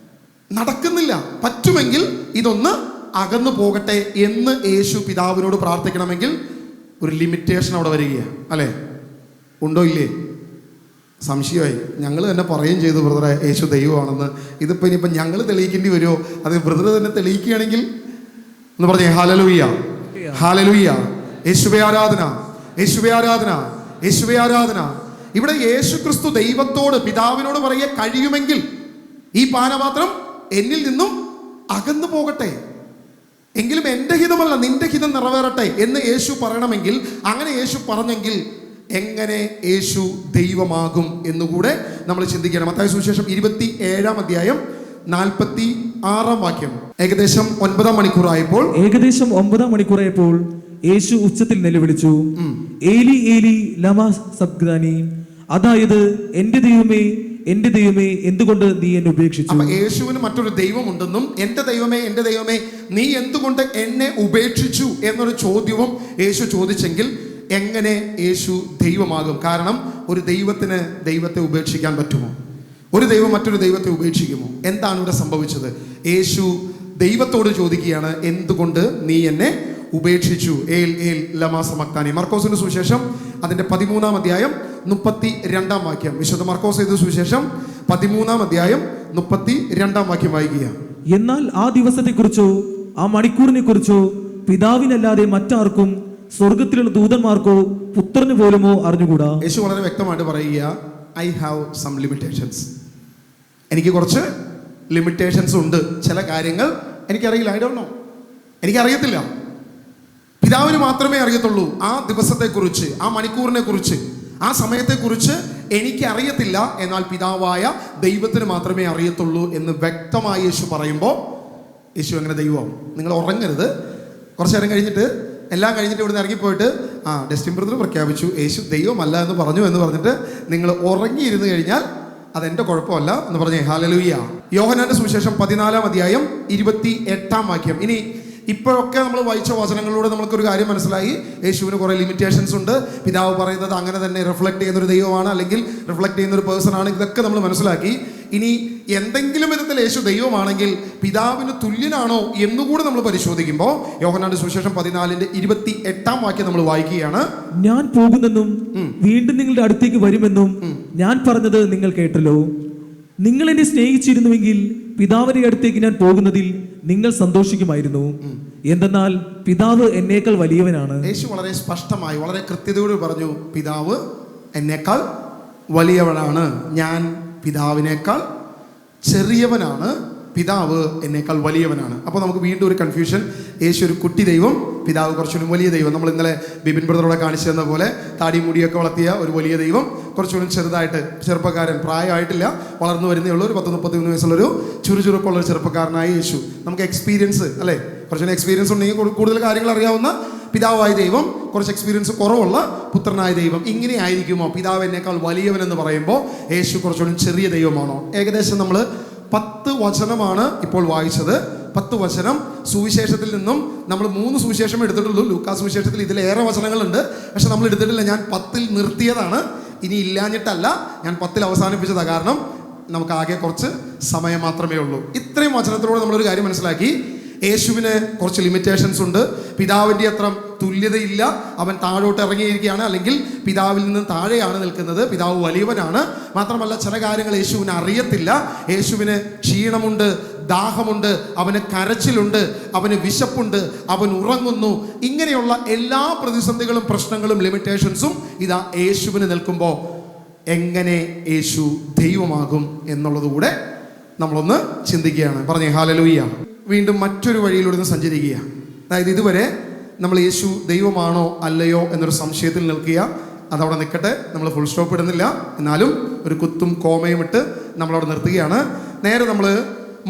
നടക്കുന്നില്ല, പറ്റുമെങ്കിൽ ഇതൊന്ന് അകന്നു പോകട്ടെ എന്ന് യേശു പിതാവിനോട് പ്രാർത്ഥിക്കണമെങ്കിൽ ഒരു ലിമിറ്റേഷൻ അവിടെ വരികയാണ്, അല്ലേ? ഉണ്ടോ ഇല്ലേ? സംശയമായി. ഞങ്ങൾ തന്നെ പറയുകയും ചെയ്തു ബ്രദറെ യേശു ദൈവമാണെന്ന്. ഇതിപ്പോൾ ഇനിയിപ്പോൾ ഞങ്ങൾ തെളിയിക്കേണ്ടി വരുമോ? അത് ബ്രദർ തന്നെ തെളിയിക്കുകയാണെങ്കിൽ എന്ന് പറഞ്ഞേ. ഹല്ലേലൂയ, ഹല്ലേലൂയ, യേശുവേ ആരാധന, യേശുവേ ആരാധന, യേശുവേ ആരാധന. ഇവിടെ യേശു ക്രിസ്തു ദൈവത്തോട്, പിതാവിനോട് പറയുക, കഴിയുമെങ്കിൽ ഈ പാനപാത്രം എന്നിൽ നിന്നും അകന്നു പോകട്ടെ, എങ്കിലും എൻ്റെ ഹിതമല്ല നിന്റെ ഹിതം നിറവേറട്ടെ എന്ന് യേശു പറയണമെങ്കിൽ, അങ്ങനെ യേശു പറഞ്ഞെങ്കിൽ എങ്ങനെ യേശു ദൈവമാകും എന്നുകൂടെ നമ്മൾ ചിന്തിക്കണം. മത്തായി സുവിശേഷം 27-ാം അധ്യായം 46-ാം വാക്യം. ഏകദേശം 9 മണിക്കൂറായപ്പോൾ യേശു ഉച്ചത്തിൽ നിലവിളിച്ചു, ഏലി ഏലി ലമാ സബ്ഗാനി, അതായത് എൻ്റെ ദൈവമേ, എന്റെ ദൈവമേ, എന്തുകൊണ്ട് നീ എന്നെ ഉപേക്ഷിച്ചു? അപ്പൊ യേശുവിന് മറ്റൊരു ദൈവമുണ്ടെന്നും എൻ്റെ ദൈവമേ, എൻ്റെ ദൈവമേ, നീ എന്തുകൊണ്ട് എന്നെ ഉപേക്ഷിച്ചു എന്നൊരു ചോദ്യവും യേശു ചോദിച്ചെങ്കിൽ എങ്ങനെ യേശു ദൈവമാകും? കാരണം ഒരു ദൈവത്തിന് ദൈവത്തെ ഉപേക്ഷിക്കാൻ പറ്റുമോ? ഒരു ദൈവം മറ്റൊരു ദൈവത്തെ ഉപേക്ഷിക്കുമോ? എന്താണ് ഇവിടെ സംഭവിച്ചത്? യേശു ദൈവത്തോട് ചോദിക്കുകയാണ്, എന്തുകൊണ്ട് നീ എന്നെ ഉപേക്ഷിച്ചു? ഏൽ ഏൽ ലമാ സബക്താനി. മർക്കോസിന്റെ സുവിശേഷം അതിന്റെ 13-ാം അധ്യായം 32-ാം വാക്യം. വിശുദ്ധ മർക്കോസ് എഴുതിയ സുവിശേഷം 13-ാം അധ്യായം 32-ാം വാക്യം വായിക്കുക. എന്നാൽ ആ ദിവസത്തെക്കുറിച്ചോ ആ മണിക്കൂറിനെ കുറിച്ചോ പിതാവിനല്ലാതെ മറ്റാർക്കും സ്വർഗത്തിലുള്ള ദൂതന്മാർക്കോ പുത്രന് പോലുമോ അറിഞ്ഞുകൂടാ. യേശു വളരെ വ്യക്തമായിട്ട് പറയുക, ഐ ഹാവ് സം ലിമിറ്റേഷൻസ്. എനിക്ക് കുറച്ച് ലിമിറ്റേഷൻസ് ഉണ്ട്. ചില കാര്യങ്ങൾ എനിക്കറിയില്ല. ഐ ഡോണ്ട് നോ, എനിക്കറിയത്തില്ല. പിതാവിന് മാത്രമേ അറിയത്തുള്ളൂ. ആ ദിവസത്തെക്കുറിച്ച്, ആ മണിക്കൂറിനെ കുറിച്ച്, ആ സമയത്തെക്കുറിച്ച് എനിക്കറിയത്തില്ല. എന്നാൽ പിതാവായ ദൈവത്തിന് മാത്രമേ അറിയത്തുള്ളൂ എന്ന് വ്യക്തമായി യേശു പറയുമ്പോൾ യേശു എങ്ങനെ ദൈവം? നിങ്ങൾ ഉറങ്ങരുത്. കുറച്ച് നേരം കഴിഞ്ഞിട്ട്, എല്ലാം കഴിഞ്ഞിട്ട് ഇവിടുന്ന് ഇറങ്ങിപ്പോയിട്ട് ഡസ്റ്റിൻ ബ്രദർ പ്രഖ്യാപിച്ചു യേശു ദൈവമല്ല എന്ന് പറഞ്ഞു എന്ന് പറഞ്ഞിട്ട് നിങ്ങൾ ഉറങ്ങിയിരുന്നു കഴിഞ്ഞാൽ അതെൻ്റെ കുഴപ്പമല്ല എന്ന് പറഞ്ഞേ. ഹല്ലേലൂയ. യോഹന്നാന്റെ സുവിശേഷം 14-ാം അധ്യായം 28-ാം വാക്യം. ഇനി ഇപ്പോഴൊക്കെ നമ്മൾ വായിച്ച വചനങ്ങളിലൂടെ നമുക്കൊരു കാര്യം മനസ്സിലായി. യേശുവിന് കുറേ ലിമിറ്റേഷൻസ് ഉണ്ട്. പിതാവ് പറയുന്നത് അങ്ങനെ തന്നെ റിഫ്ലക്ട് ചെയ്യുന്നൊരു ദൈവമാണ്, അല്ലെങ്കിൽ റിഫ്ലക്ട് ചെയ്യുന്നൊരു പേഴ്സൺ ആണ്. ഇതൊക്കെ നമ്മൾ മനസ്സിലാക്കി. ഇനി എന്തെങ്കിലും വിധത്തിൽ യേശു ദൈവമാണെങ്കിൽ പിതാവിന് തുല്യനാണോ എന്നുകൂടെ നമ്മൾ പരിശോധിക്കുമ്പോൾ യോഹന്നാന്റെ സുവിശേഷം 14-ന്റെ 28-ാം വാക്യം നമ്മൾ വായിക്കുകയാണ്. ഞാൻ പോകുന്നെന്നും വീണ്ടും നിങ്ങളുടെ അടുത്തേക്ക് വരുമെന്നും ഞാൻ പറഞ്ഞത് നിങ്ങൾ കേട്ടല്ലോ. നിങ്ങൾ എന്നെ സ്നേഹിച്ചിരുന്നുവെങ്കിൽ പിതാവിന്റെ അടുത്തേക്ക് ഞാൻ പോകുന്നതിൽ നിങ്ങൾ സന്തോഷിക്കുമായിരുന്നു. എന്തെന്നാൽ പിതാവ് എന്നേക്കാൾ വലിയവനാണ്. യേശു വളരെ സ്പഷ്ടമായി, വളരെ കൃത്യതയോട് പറഞ്ഞു, പിതാവ് എന്നേക്കാൾ വലിയവനാണ്. ഞാൻ പിതാവിനേക്കാൾ ചെറിയവനാണ്, പിതാവ് എന്നേക്കാൾ വലിയവനാണ്. അപ്പോൾ നമുക്ക് വീണ്ടും ഒരു കൺഫ്യൂഷൻ. യേശു ഒരു കുട്ടി ദൈവം, പിതാവ് കുറച്ചുകൂടി വലിയ ദൈവം. നമ്മൾ ഇന്നലെ ബിബിൻ ബ്രദറോടെ കാണിച്ചു തന്ന പോലെ താടി മുടിയൊക്കെ വളർത്തിയ ഒരു വലിയ ദൈവം, കുറച്ചുകൂടി ചെറുതായിട്ട് ചെറുപ്പക്കാരൻ, പ്രായമായിട്ടില്ല, വളർന്നു വരുന്നേ ഉള്ളൂ, ഒരു 10-33 വയസ്സുള്ളൊരു ചുറുചുറുക്കുള്ളൊരു ചെറുപ്പക്കാരനായ യേശു. നമുക്ക് എക്സ്പീരിയൻസ്, അല്ലേ, കുറച്ചുകൂടി എക്സ്പീരിയൻസ് ഉണ്ടെങ്കിൽ കൂടുതൽ കാര്യങ്ങൾ അറിയാവുന്ന പിതാവായ ദൈവം, കുറച്ച് എക്സ്പീരിയൻസ് കുറവുള്ള പുത്രനായ ദൈവം. ഇങ്ങനെ ആയിരിക്കുമോ? പിതാവ് എന്നേക്കാൾ വലിയവനെന്ന് പറയുമ്പോൾ യേശു കുറച്ചുകൂടി ചെറിയ ദൈവമാണോ? ഏകദേശം നമ്മൾ 10 വചനമാണ് ഇപ്പോൾ വായിച്ചത്. 10 വചനം സുവിശേഷത്തിൽ നിന്നും നമ്മൾ 3 സുവിശേഷം എടുത്തിട്ടുള്ളൂ. ലൂക്കാ സുവിശേഷത്തിൽ ഇതിലേറെ വചനങ്ങളുണ്ട്, പക്ഷെ നമ്മൾ എടുത്തിട്ടില്ല. ഞാൻ 10 നിർത്തിയതാണ്. ഇനി ഇല്ലാഞ്ഞിട്ടല്ല, ഞാൻ 10 അവസാനിപ്പിച്ചതാണ്. കാരണം നമുക്ക് ആകെ കുറച്ച് സമയം മാത്രമേ ഉള്ളൂ. ഇത്രയും വചനത്തിലൂടെ നമ്മളൊരു കാര്യം മനസ്സിലാക്കി. യേശുവിന് കുറച്ച് ലിമിറ്റേഷൻസ് ഉണ്ട്. പിതാവിൻ്റെ അത്ര തുല്യതയില്ല. അവൻ താഴോട്ട് ഇറങ്ങിയിരിക്കുകയാണ്, അല്ലെങ്കിൽ പിതാവിൽ നിന്ന് താഴെയാണ് നിൽക്കുന്നത്. പിതാവ് വലിയവനാണ്. മാത്രമല്ല, ചില കാര്യങ്ങൾ യേശുവിന് അറിയത്തില്ല. യേശുവിന് ക്ഷീണമുണ്ട്, ദാഹമുണ്ട്, അവന് കരച്ചിലുണ്ട്, അവന് വിശപ്പുണ്ട്, അവൻ ഉറങ്ങുന്നു. ഇങ്ങനെയുള്ള എല്ലാ പ്രതിസന്ധികളും പ്രശ്നങ്ങളും ലിമിറ്റേഷൻസും ഇതാ യേശുവിന് നിൽക്കുമ്പോൾ എങ്ങനെ യേശു ദൈവമാകും എന്നുള്ളതുകൂടെ നമ്മളൊന്ന് ചിന്തിക്കുകയാണ്. പറഞ്ഞേ ഹല്ലേലൂയ. വീണ്ടും മറ്റൊരു വഴിയിലൂടെ ഒന്ന് സഞ്ചരിക്കുക. അതായത് ഇതുവരെ നമ്മൾ യേശു ദൈവമാണോ അല്ലയോ എന്നൊരു സംശയത്തിൽ നിൽക്കുക. അതവിടെ നിൽക്കട്ടെ, നമ്മൾ ഫുൾ സ്റ്റോപ്പ് ഇടുന്നില്ല. എന്നാലും ഒരു കുത്തും കോമയും ഇട്ട് നമ്മളവിടെ നിർത്തുകയാണ്. നേരെ നമ്മൾ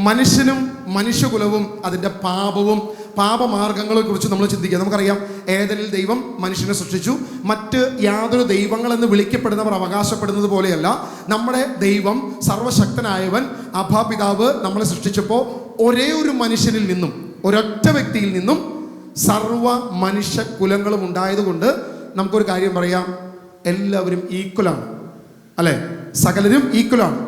മനുഷ്യനും മനുഷ്യകുലവും അതിൻ്റെ പാപവും പാപമാർഗങ്ങളെ കുറിച്ച് നമ്മൾ ചിന്തിക്കുക. നമുക്കറിയാം, ഏദനിൽ ദൈവം മനുഷ്യനെ സൃഷ്ടിച്ചു. മറ്റ് യാതൊരു ദൈവങ്ങളെന്ന് വിളിക്കപ്പെടുന്നവർ അവകാശപ്പെടുന്നത് പോലെയല്ല, നമ്മുടെ ദൈവം സർവശക്തനായവൻ അഭാപിതാവ് നമ്മളെ സൃഷ്ടിച്ചപ്പോൾ ഒരേ ഒരു മനുഷ്യനിൽ നിന്നും, ഒരൊറ്റ വ്യക്തിയിൽ നിന്നും സർവ മനുഷ്യ കുലങ്ങളും ഉണ്ടായതുകൊണ്ട് നമുക്കൊരു കാര്യം പറയാം, എല്ലാവരും ഈക്വലാണ്, അല്ലേ? സകലരും ഈക്വലാണ്.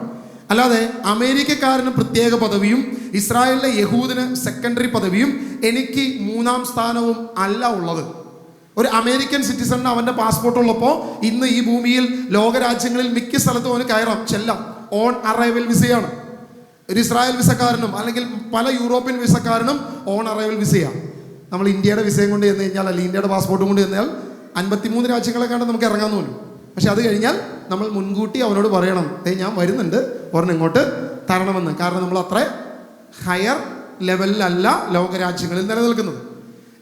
അല്ലാതെ അമേരിക്കക്കാരന് പ്രത്യേക പദവിയും ഇസ്രായേലിലെ യഹൂദിന് സെക്കൻഡറി പദവിയും എനിക്ക് 3ാം സ്ഥാനവും അല്ല ഉള്ളത്. ഒരു അമേരിക്കൻ സിറ്റിസണിന് അവൻ്റെ പാസ്പോർട്ട് ഉള്ളപ്പോൾ ഇന്ന് ഈ ഭൂമിയിൽ ലോകരാജ്യങ്ങളിൽ മിക്ക സ്ഥലത്തും അവന് കയറാം, ചെല്ലാം. ഓൺ അറൈവൽ വിസയാണ്. ഒരു ഇസ്രായേൽ വിസക്കാരനും അല്ലെങ്കിൽ പല യൂറോപ്യൻ വിസക്കാരനും ഓൺ അറൈവൽ വിസയാണ്. നമ്മൾ ഇന്ത്യയുടെ വിസയും കൊണ്ട് ചെന്ന് കഴിഞ്ഞാൽ, അല്ലെങ്കിൽ ഇന്ത്യയുടെ പാസ്പോർട്ടും കൊണ്ട് ചെന്നാൽ 53 രാജ്യങ്ങളെ കണ്ട് നമുക്ക് ഇറങ്ങാൻ തോന്നും. പക്ഷെ അത് കഴിഞ്ഞാൽ നമ്മൾ മുൻകൂട്ടി അവനോട് പറയണം, ഞാൻ വരുന്നുണ്ട്, ഒരെണ്ണം ഇങ്ങോട്ട് തരണമെന്ന്. കാരണം നമ്മൾ അത്ര ഹയർ ലെവലിലല്ല ലോകരാജ്യങ്ങളിൽ നിലനിൽക്കുന്നത്.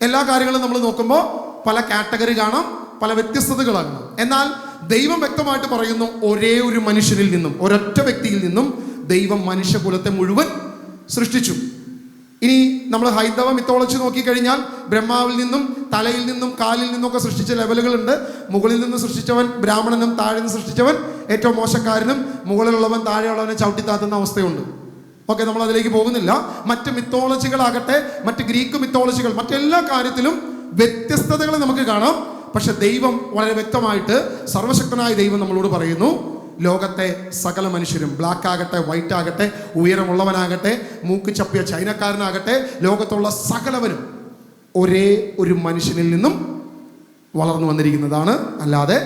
എല്ലാ കാര്യങ്ങളും നമ്മൾ നോക്കുമ്പോൾ പല കാറ്റഗറി കാണാം, പല വ്യത്യസ്തതകളാണ്. എന്നാൽ ദൈവം വ്യക്തമായിട്ട് പറയുന്നു, ഒരേ ഒരു മനുഷ്യനിൽ നിന്നും, ഒരൊറ്റ വ്യക്തിയിൽ നിന്നും ദൈവം മനുഷ്യകുലത്തെ മുഴുവൻ സൃഷ്ടിച്ചു. ഇനി നമ്മൾ ഹൈന്ദവ മിത്തോളജി നോക്കിക്കഴിഞ്ഞാൽ ബ്രഹ്മാവിൽ നിന്നും തലയിൽ നിന്നും കാലിൽ നിന്നൊക്കെ സൃഷ്ടിച്ച ലെവലുകളുണ്ട്. മുകളിൽ നിന്ന് സൃഷ്ടിച്ചവൻ ബ്രാഹ്മണനും, താഴെ നിന്ന് സൃഷ്ടിച്ചവൻ ഏറ്റവും മോശക്കാരനും, മുകളിലുള്ളവൻ താഴെയുള്ളവനെ ചവിട്ടിത്താത്തുന്ന അവസ്ഥയുണ്ട്. ഓക്കെ, നമ്മൾ അതിലേക്ക് പോകുന്നില്ല. മറ്റ് മിത്തോളജികളാകട്ടെ, മറ്റ് ഗ്രീക്ക് മിത്തോളജികൾ, മറ്റെല്ലാ കാര്യത്തിലും വ്യത്യസ്തതകൾ നമുക്ക് കാണാം. പക്ഷെ ദൈവം വളരെ വ്യക്തമായിട്ട്, സർവശക്തനായ ദൈവം നമ്മളോട് പറയുന്നു, ലോകത്തെ സകല മനുഷ്യരും, ബ്ലാക്ക് ആകട്ടെ, വൈറ്റ് ആകട്ടെ, ഉയരമുള്ളവനാകട്ടെ, മൂക്ക് ചപ്പിയ ചൈനക്കാരനാകട്ടെ, ലോകത്തുള്ള സകലവരും ഒരേ ഒരു മനുഷ്യനിൽ നിന്നും വളർന്നു വന്നിരിക്കുന്നതാണ്. അല്ലാതെ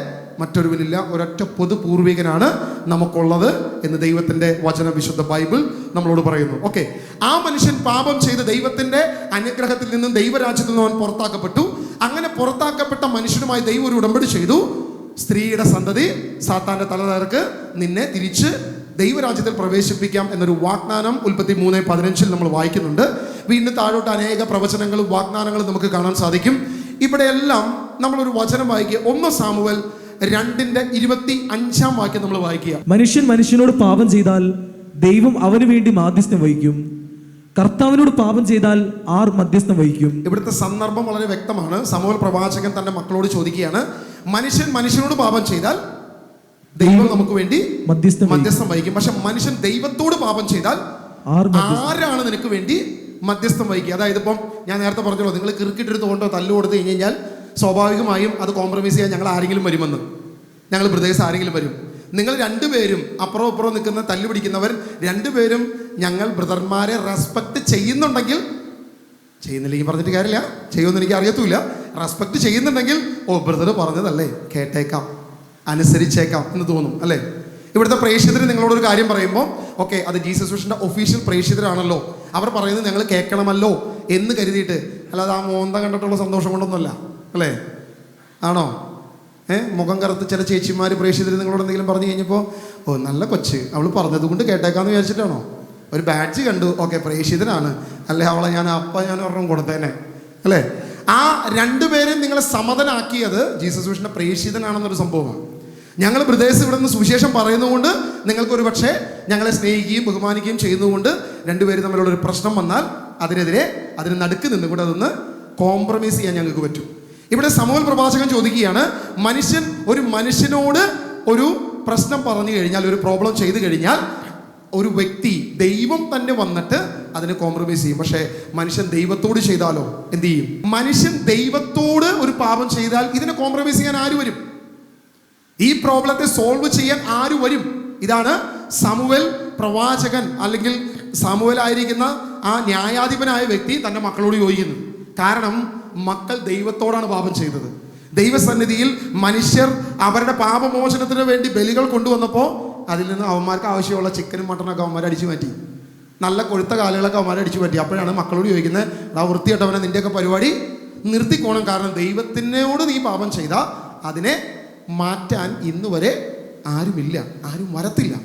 മറ്റൊരുവനില്ല. ഒരൊറ്റ പൊതു പൂർവികനാണ് നമുക്കുള്ളത് എന്ന് ദൈവത്തിൻ്റെ വചന, വിശുദ്ധ ബൈബിൾ നമ്മളോട് പറയുന്നു. ഓക്കെ, ആ മനുഷ്യൻ പാപം ചെയ്ത് ദൈവത്തിൻ്റെ അനുഗ്രഹത്തിൽ നിന്നും ദൈവരാജ്യത്തിൽ നിന്നും അവൻ പുറത്താക്കപ്പെട്ടു. അങ്ങനെ പുറത്താക്കപ്പെട്ട മനുഷ്യനുമായി ദൈവം ഒരു ഉടമ്പടി ചെയ്തു. സ്ത്രീയുടെ സന്തതി സാത്താന്റെ തലതകർക്ക് നിന്നെ തിരിച്ച് ദൈവരാജ്യത്തിൽ പ്രവേശിപ്പിക്കാം എന്നൊരു വാഗ്ദാനം ഉൽപ്പത്തി 3:15 നമ്മൾ വായിക്കുന്നുണ്ട്. വീണ്ടും താഴോട്ട് അനേക പ്രവചനങ്ങളും വാഗ്ദാനങ്ങളും നമുക്ക് കാണാൻ സാധിക്കും. ഇവിടെയെല്ലാം നമ്മളൊരു വചനം വായിക്കുക. 1 സാമുവേൽ 2:25 വാക്യം നമ്മൾ വായിക്കുക. മനുഷ്യൻ മനുഷ്യനോട് പാപം ചെയ്താൽ ദൈവം അവന് വേണ്ടി മാധ്യസ്ഥം വഹിക്കും. കർത്താവിനോട് പാപം ചെയ്താൽ ആർ മധ്യസ്ഥം വഹിക്കും? ഇവിടുത്തെ സന്ദർഭം വളരെ വ്യക്തമാണ്. സമൂഹൽ പ്രവാചകൻ തന്റെ മക്കളോട് ചോദിക്കുകയാണ്, മനുഷ്യൻ മനുഷ്യനോട് പാപം ചെയ്താൽ ദൈവം നമുക്ക് വേണ്ടി മധ്യസ്ഥം വഹിക്കും. പക്ഷെ മനുഷ്യൻ ദൈവത്തോട് പാപം ചെയ്താൽ ആരാണ് നിനക്ക് വേണ്ടി മധ്യസ്ഥം വഹിക്കുക? അതായത് ഇപ്പം ഞാൻ നേരത്തെ പറഞ്ഞല്ലോ, നിങ്ങൾ ക്രിക്കറ്റ് കൊണ്ടോ തല്ലു കൊടുത്ത് കഴിഞ്ഞാൽ സ്വാഭാവികമായും അത് കോംപ്രമൈസ് ചെയ്യാൻ ഞങ്ങൾ ആരെങ്കിലും വരുമെന്ന്, ഞങ്ങൾ ബ്രദേഴ്സ് ആരെങ്കിലും വരും. നിങ്ങൾ രണ്ടുപേരും അപ്പുറം ഇപ്പുറം നിൽക്കുന്ന തല്ലു പിടിക്കുന്നവർ രണ്ടുപേരും ഞങ്ങൾ ബ്രദർമാരെ റെസ്പെക്ട് ചെയ്യുന്നുണ്ടെങ്കിൽ, ചെയ്യുന്നില്ലെങ്കിൽ പറഞ്ഞിട്ട് കാര്യമില്ല, ചെയ്യുമെന്ന് എനിക്ക് അറിയത്തുമില്ല, റെസ്പെക്ട് ചെയ്യുന്നുണ്ടെങ്കിൽ ഓ ബ്രദർ പറഞ്ഞതല്ലേ, കേട്ടേക്കാം, അനുസരിച്ചേക്കാം എന്ന് തോന്നും, അല്ലേ? ഇവിടുത്തെ പ്രേക്ഷിതർ നിങ്ങളോടൊരു കാര്യം പറയുമ്പോൾ ഓക്കെ, അത് ജീസസ് വിഷൻ്റെ ഒഫീഷ്യൽ പ്രേക്ഷിതരാണല്ലോ, അവർ പറയുന്നത് ഞങ്ങൾ കേൾക്കണമല്ലോ എന്ന് കരുതിയിട്ട്, അല്ലാതെ ആ മോന്തം കണ്ടിട്ടുള്ള സന്തോഷം കൊണ്ടൊന്നുമല്ല, അല്ലേ? ആണോ? മുഖം കറുത്ത് ചില ചേച്ചിമാർ പ്രേക്ഷിതർ നിങ്ങളോട് എന്തെങ്കിലും പറഞ്ഞു കഴിഞ്ഞപ്പോൾ ഓ നല്ല കൊച്ച്, അവൾ പറഞ്ഞത് കൊണ്ട് കേട്ടേക്കാന്ന് വിചാരിച്ചിട്ടാണോ? ഒരു ബാഡ്ജ് കണ്ടു, ഓക്കെ പ്രേക്ഷിതനാണ്, അല്ലേ അവളെ ഞാൻ ഒരെണ്ണം കൊടുത്തേനെ, അല്ലേ? ആ രണ്ടുപേരെയും നിങ്ങളെ സമതനാക്കിയത് ജീസസ് വിഷൻ്റെ പ്രേക്ഷിതനാണെന്നൊരു സംഭവമാണ്. ഞങ്ങൾ ബ്രദേഴ്സ് ഇവിടെ നിന്ന് സുവിശേഷം പറയുന്നതുകൊണ്ട് നിങ്ങൾക്കൊരു പക്ഷേ ഞങ്ങളെ സ്നേഹിക്കുകയും ബഹുമാനിക്കുകയും ചെയ്യുന്നതുകൊണ്ട് രണ്ടുപേരും തമ്മിലുള്ളൊരു പ്രശ്നം വന്നാൽ അതിന് നടുക്ക് നിന്നുകൊണ്ട് അതൊന്ന് കോംപ്രമൈസ് ചെയ്യാൻ ഞങ്ങൾക്ക് പറ്റും. ഇവിടെ സമൂഹൽ പ്രവാചകൻ ചോദിക്കുകയാണ്, മനുഷ്യൻ ഒരു മനുഷ്യനോട് ഒരു പ്രശ്നം പറഞ്ഞു കഴിഞ്ഞാൽ, ഒരു പ്രോബ്ലം ചെയ്തു കഴിഞ്ഞാൽ ഒരു വ്യക്തി, ദൈവം തന്നെ വന്നിട്ട് അതിനെ കോംപ്രമൈസ് ചെയ്യും. പക്ഷേ മനുഷ്യൻ ദൈവത്തോട് ചെയ്താലോ എന്ത് ചെയ്യും? മനുഷ്യൻ ദൈവത്തോട് ഒരു പാപം ചെയ്താൽ ഇതിനെ കോംപ്രമൈസ് ചെയ്യാൻ ആര് വരും? ഈ പ്രോബ്ലത്തെ സോൾവ് ചെയ്യാൻ ആര് വരും? ഇതാണ് സമൂവേൽ പ്രവാചകൻ അല്ലെങ്കിൽ സമൂവേൽ ആയിരിക്കുന്ന ആ ന്യായാധിപനായ വ്യക്തി തൻ്റെ മക്കളോട് ചോദിക്കുന്നത്. കാരണം മക്കൾ ദൈവത്തോടാണ് പാപം ചെയ്തത്. ദൈവസന്നിധിയിൽ മനുഷ്യർ അവരുടെ പാപമോചനത്തിന് വേണ്ടി ബലികൾ കൊണ്ടുവന്നപ്പോൾ അതിൽ നിന്ന് അവന്മാർക്ക് ആവശ്യമുള്ള ചിക്കനും മട്ടനൊക്കെ അവന്മാർ അടിച്ചു മാറ്റി, നല്ല കൊഴുത്ത കാലുകളൊക്കെ അവന്മാർ അടിച്ചു മാറ്റി. അപ്പോഴാണ് മക്കളോട് ചോദിക്കുന്നത്, ആ വൃത്തിയിട്ടവനെ നിൻ്റെയൊക്കെ പരിപാടി നിർത്തിക്കോണം, കാരണം ദൈവത്തിനോട് നീ പാപം ചെയ്താൽ അതിനെ മാറ്റാൻ ഇന്ന് വരെ ആരുമില്ല, ആരും വരത്തില്ല.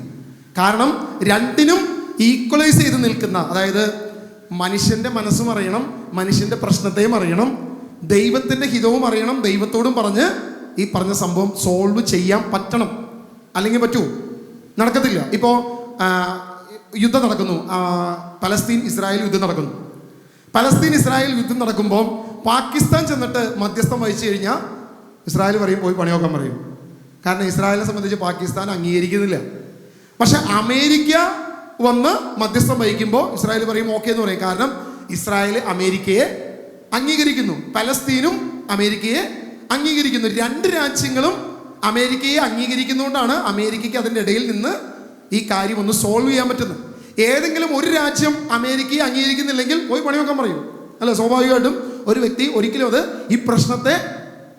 കാരണം രണ്ടിനും ഈക്വലൈസ് ചെയ്ത് നിൽക്കുന്ന, അതായത് മനുഷ്യൻ്റെ മനസ്സും അറിയണം, മനുഷ്യൻ്റെ പ്രശ്നത്തെയും അറിയണം, ദൈവത്തിൻ്റെ ഹിതവും അറിയണം, ദൈവത്തോടും പറഞ്ഞ് ഈ പറഞ്ഞ സംഭവം സോൾവ് ചെയ്യാൻ പറ്റണം. അല്ലെങ്കിൽ പറ്റൂ? നടക്കത്തില്ല. ഇപ്പോൾ യുദ്ധം നടക്കുന്നു, പലസ്തീൻ ഇസ്രായേൽ യുദ്ധം നടക്കുന്നു. പലസ്തീൻ ഇസ്രായേൽ യുദ്ധം നടക്കുമ്പോൾ പാകിസ്ഥാൻ ചെന്നിട്ട് മധ്യസ്ഥം വഹിച്ചു കഴിഞ്ഞാൽ ഇസ്രായേൽ പറയും പോയി പണിയൊക്കാൻ പറയും. കാരണം ഇസ്രായേലിനെ സംബന്ധിച്ച് പാകിസ്ഥാൻ അംഗീകരിക്കുന്നില്ല. പക്ഷെ അമേരിക്ക വന്ന് മധ്യസ്ഥം വഹിക്കുമ്പോൾ ഇസ്രായേൽ പറയും ഓക്കെ എന്ന് പറയും. കാരണം ഇസ്രായേൽ അമേരിക്കയെ അംഗീകരിക്കുന്നു, പലസ്തീനും അമേരിക്കയെ അംഗീകരിക്കുന്നു. രണ്ട് രാജ്യങ്ങളും അമേരിക്കയെ അംഗീകരിക്കുന്നതുകൊണ്ടാണ് അമേരിക്കയ്ക്ക് അതിൻ്റെ ഇടയിൽ നിന്ന് ഈ കാര്യം ഒന്ന് സോൾവ് ചെയ്യാൻ പറ്റുന്നത്. ഏതെങ്കിലും ഒരു രാജ്യം അമേരിക്കയെ അംഗീകരിക്കുന്നില്ലെങ്കിൽ പോയി പണിയൊക്കാൻ പറയും, അല്ല? സ്വാഭാവികമായിട്ടും ഒരു വ്യക്തി ഒരിക്കലും അത് ഈ പ്രശ്നത്തെ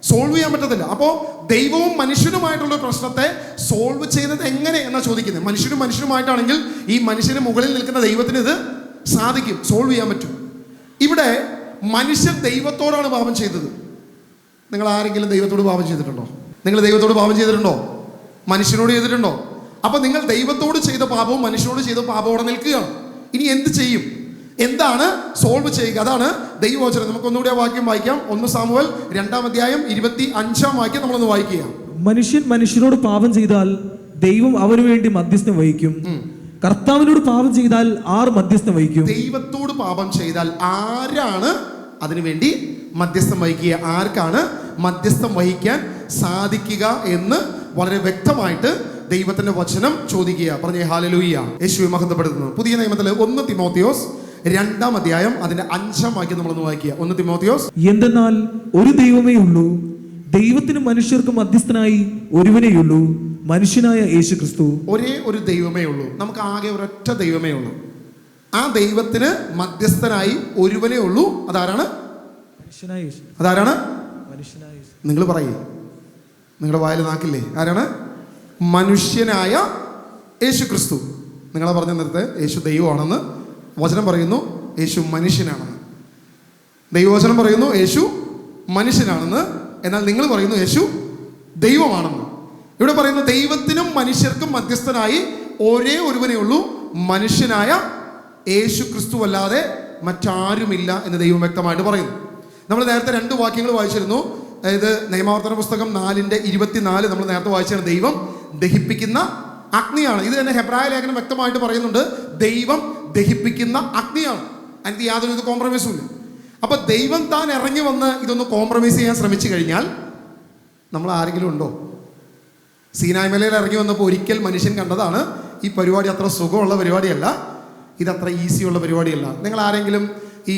സോൾവ് ചെയ്യാൻ പറ്റത്തില്ല. അപ്പോൾ ദൈവവും മനുഷ്യനുമായിട്ടുള്ള പ്രശ്നത്തെ സോൾവ് ചെയ്യുന്നത് എങ്ങനെ എന്നാണ് ചോദിക്കുന്നത്. മനുഷ്യനും മനുഷ്യനുമായിട്ടാണെങ്കിൽ ഈ മനുഷ്യന് മുകളിൽ നിൽക്കുന്ന ദൈവത്തിന് ഇത് സാധിക്കും, സോൾവ് ചെയ്യാൻ പറ്റും. ഇവിടെ മനുഷ്യൻ ദൈവത്തോടാണ് പാപം ചെയ്തത്. നിങ്ങൾ ആരെങ്കിലും ദൈവത്തോട് പാപം ചെയ്തിട്ടുണ്ടോ? നിങ്ങൾ ദൈവത്തോട് പാപം ചെയ്തിട്ടുണ്ടോ? മനുഷ്യനോട് ചെയ്തിട്ടുണ്ടോ? അപ്പോൾ നിങ്ങൾ ദൈവത്തോട് ചെയ്ത പാപവും മനുഷ്യനോട് ചെയ്ത പാപവും അവിടെ നിൽക്കുകയാണ്. ഇനി എന്ത് ചെയ്യും? എന്താണ് സോൾവ് ചെയ്യുക? അതാണ് ദൈവവചനം. നമുക്ക് ഒന്നുകൂടി ആ വാക്യം വായിക്കാം. 1 സാമുവേൽ 2-ാം അധ്യായം 25-ാം വാക്യം നമ്മളൊന്ന് വായിക്കുക. മനുഷ്യൻ മനുഷ്യനോട് പാപം ചെയ്താൽ ദൈവം അവന് വേണ്ടി മധ്യസ്ഥം വഹിക്കും. കർത്താവിനോട് പാപം ചെയ്താൽ ആർ മധ്യസ്ഥം വഹിക്കും? ദൈവത്തോട് പാപം ചെയ്താൽ ആരാണ് അതിനുവേണ്ടി മധ്യസ്ഥം വഹിക്കുക? ആർക്കാണ് മധ്യസ്ഥം വഹിക്കാൻ സാധിക്കുക എന്ന് വളരെ വ്യക്തമായിട്ട് ദൈവത്തിന്റെ വചനം ചോദിക്കുക. പറഞ്ഞേ ഹല്ലേലൂയ. യേശുവെ മഹത്വപ്പെടുത്തുന്നു. പുതിയ നിയമത്തിലെ 1 തിമോത്തിയോസ് 2-ാം അധ്യായം അതിന്റെ 5-ാം വാക്യം നമ്മളൊന്ന് വായിക്കുക. 1 തിമോത്തിയോസ്. എന്തെന്നാൽ ഒരു ദൈവമേ ഉള്ളൂ, ദൈവത്തിനും മനുഷ്യർക്കും മധ്യസ്ഥനായി ഒരുവനേയുള്ളൂ, മനുഷ്യനായ യേശു ക്രിസ്തു. ഒരേ ഒരു ദൈവമേ ഉള്ളൂ. നമുക്ക് ആകെ ഒരൊറ്റ ദൈവമേ ഉള്ളൂ. ആ ദൈവത്തിന് മധ്യസ്ഥനായി ഒരുവനേ ഉള്ളൂ. അതാരാണ്? അതാരാണ്? നിങ്ങൾ പറയേ, നിങ്ങളുടെ വായിൽ നാക്കില്ലേ? ആരാണ്? മനുഷ്യനായ യേശു ക്രിസ്തു. നിങ്ങളെ പറഞ്ഞ നേരത്തെ യേശു ദൈവമാണെന്ന് വചനം പറയുന്നു, യേശു മനുഷ്യനാണെന്ന്. ദൈവവചനം പറയുന്നു യേശു മനുഷ്യനാണെന്ന്, എന്നാൽ നിങ്ങൾ പറയുന്നു യേശു ദൈവമാണെന്ന്. ഇവിടെ പറയുന്നു ദൈവത്തിനും മനുഷ്യർക്കും മധ്യസ്ഥനായി ഒരേ ഒരുവനേ ഉള്ളൂ, മനുഷ്യനായ യേശു ക്രിസ്തു അല്ലാതെ മറ്റാരുമില്ല എന്ന് ദൈവം വ്യക്തമായിട്ട് പറയുന്നു. നമ്മൾ നേരത്തെ 2 വാക്യങ്ങൾ വായിച്ചിരുന്നു. അതായത് നിയമാവർത്തന പുസ്തകം 4:24 നമ്മൾ നേരത്തെ വായിച്ചാണ്. ദൈവം ദഹിപ്പിക്കുന്ന അഗ്നിയാണ്. ഇത് തന്നെ ഹെബ്രായ ലേഖനം വ്യക്തമായിട്ട് പറയുന്നുണ്ട്, ദൈവം ദഹിപ്പിക്കുന്ന അഗ്നിയാണ്. അതിന് യാതൊരു കോംപ്രമൈസും ഇല്ല. അപ്പൊ ദൈവം താൻ ഇറങ്ങി വന്ന് ഇതൊന്ന് കോംപ്രമൈസ് ചെയ്യാൻ ശ്രമിച്ചു കഴിഞ്ഞാൽ നമ്മൾ ആരെങ്കിലും ഉണ്ടോ? സീനായ് മലയിൽ ഇറങ്ങി വന്നപ്പോൾ ഒരിക്കൽ മനുഷ്യൻ കണ്ടതാണ് ഈ പരിപാടി അത്ര സുഖമുള്ള പരിപാടിയല്ല, ഇതത്ര ഈസിയുള്ള പരിപാടിയല്ല. നിങ്ങൾ ആരെങ്കിലും ഈ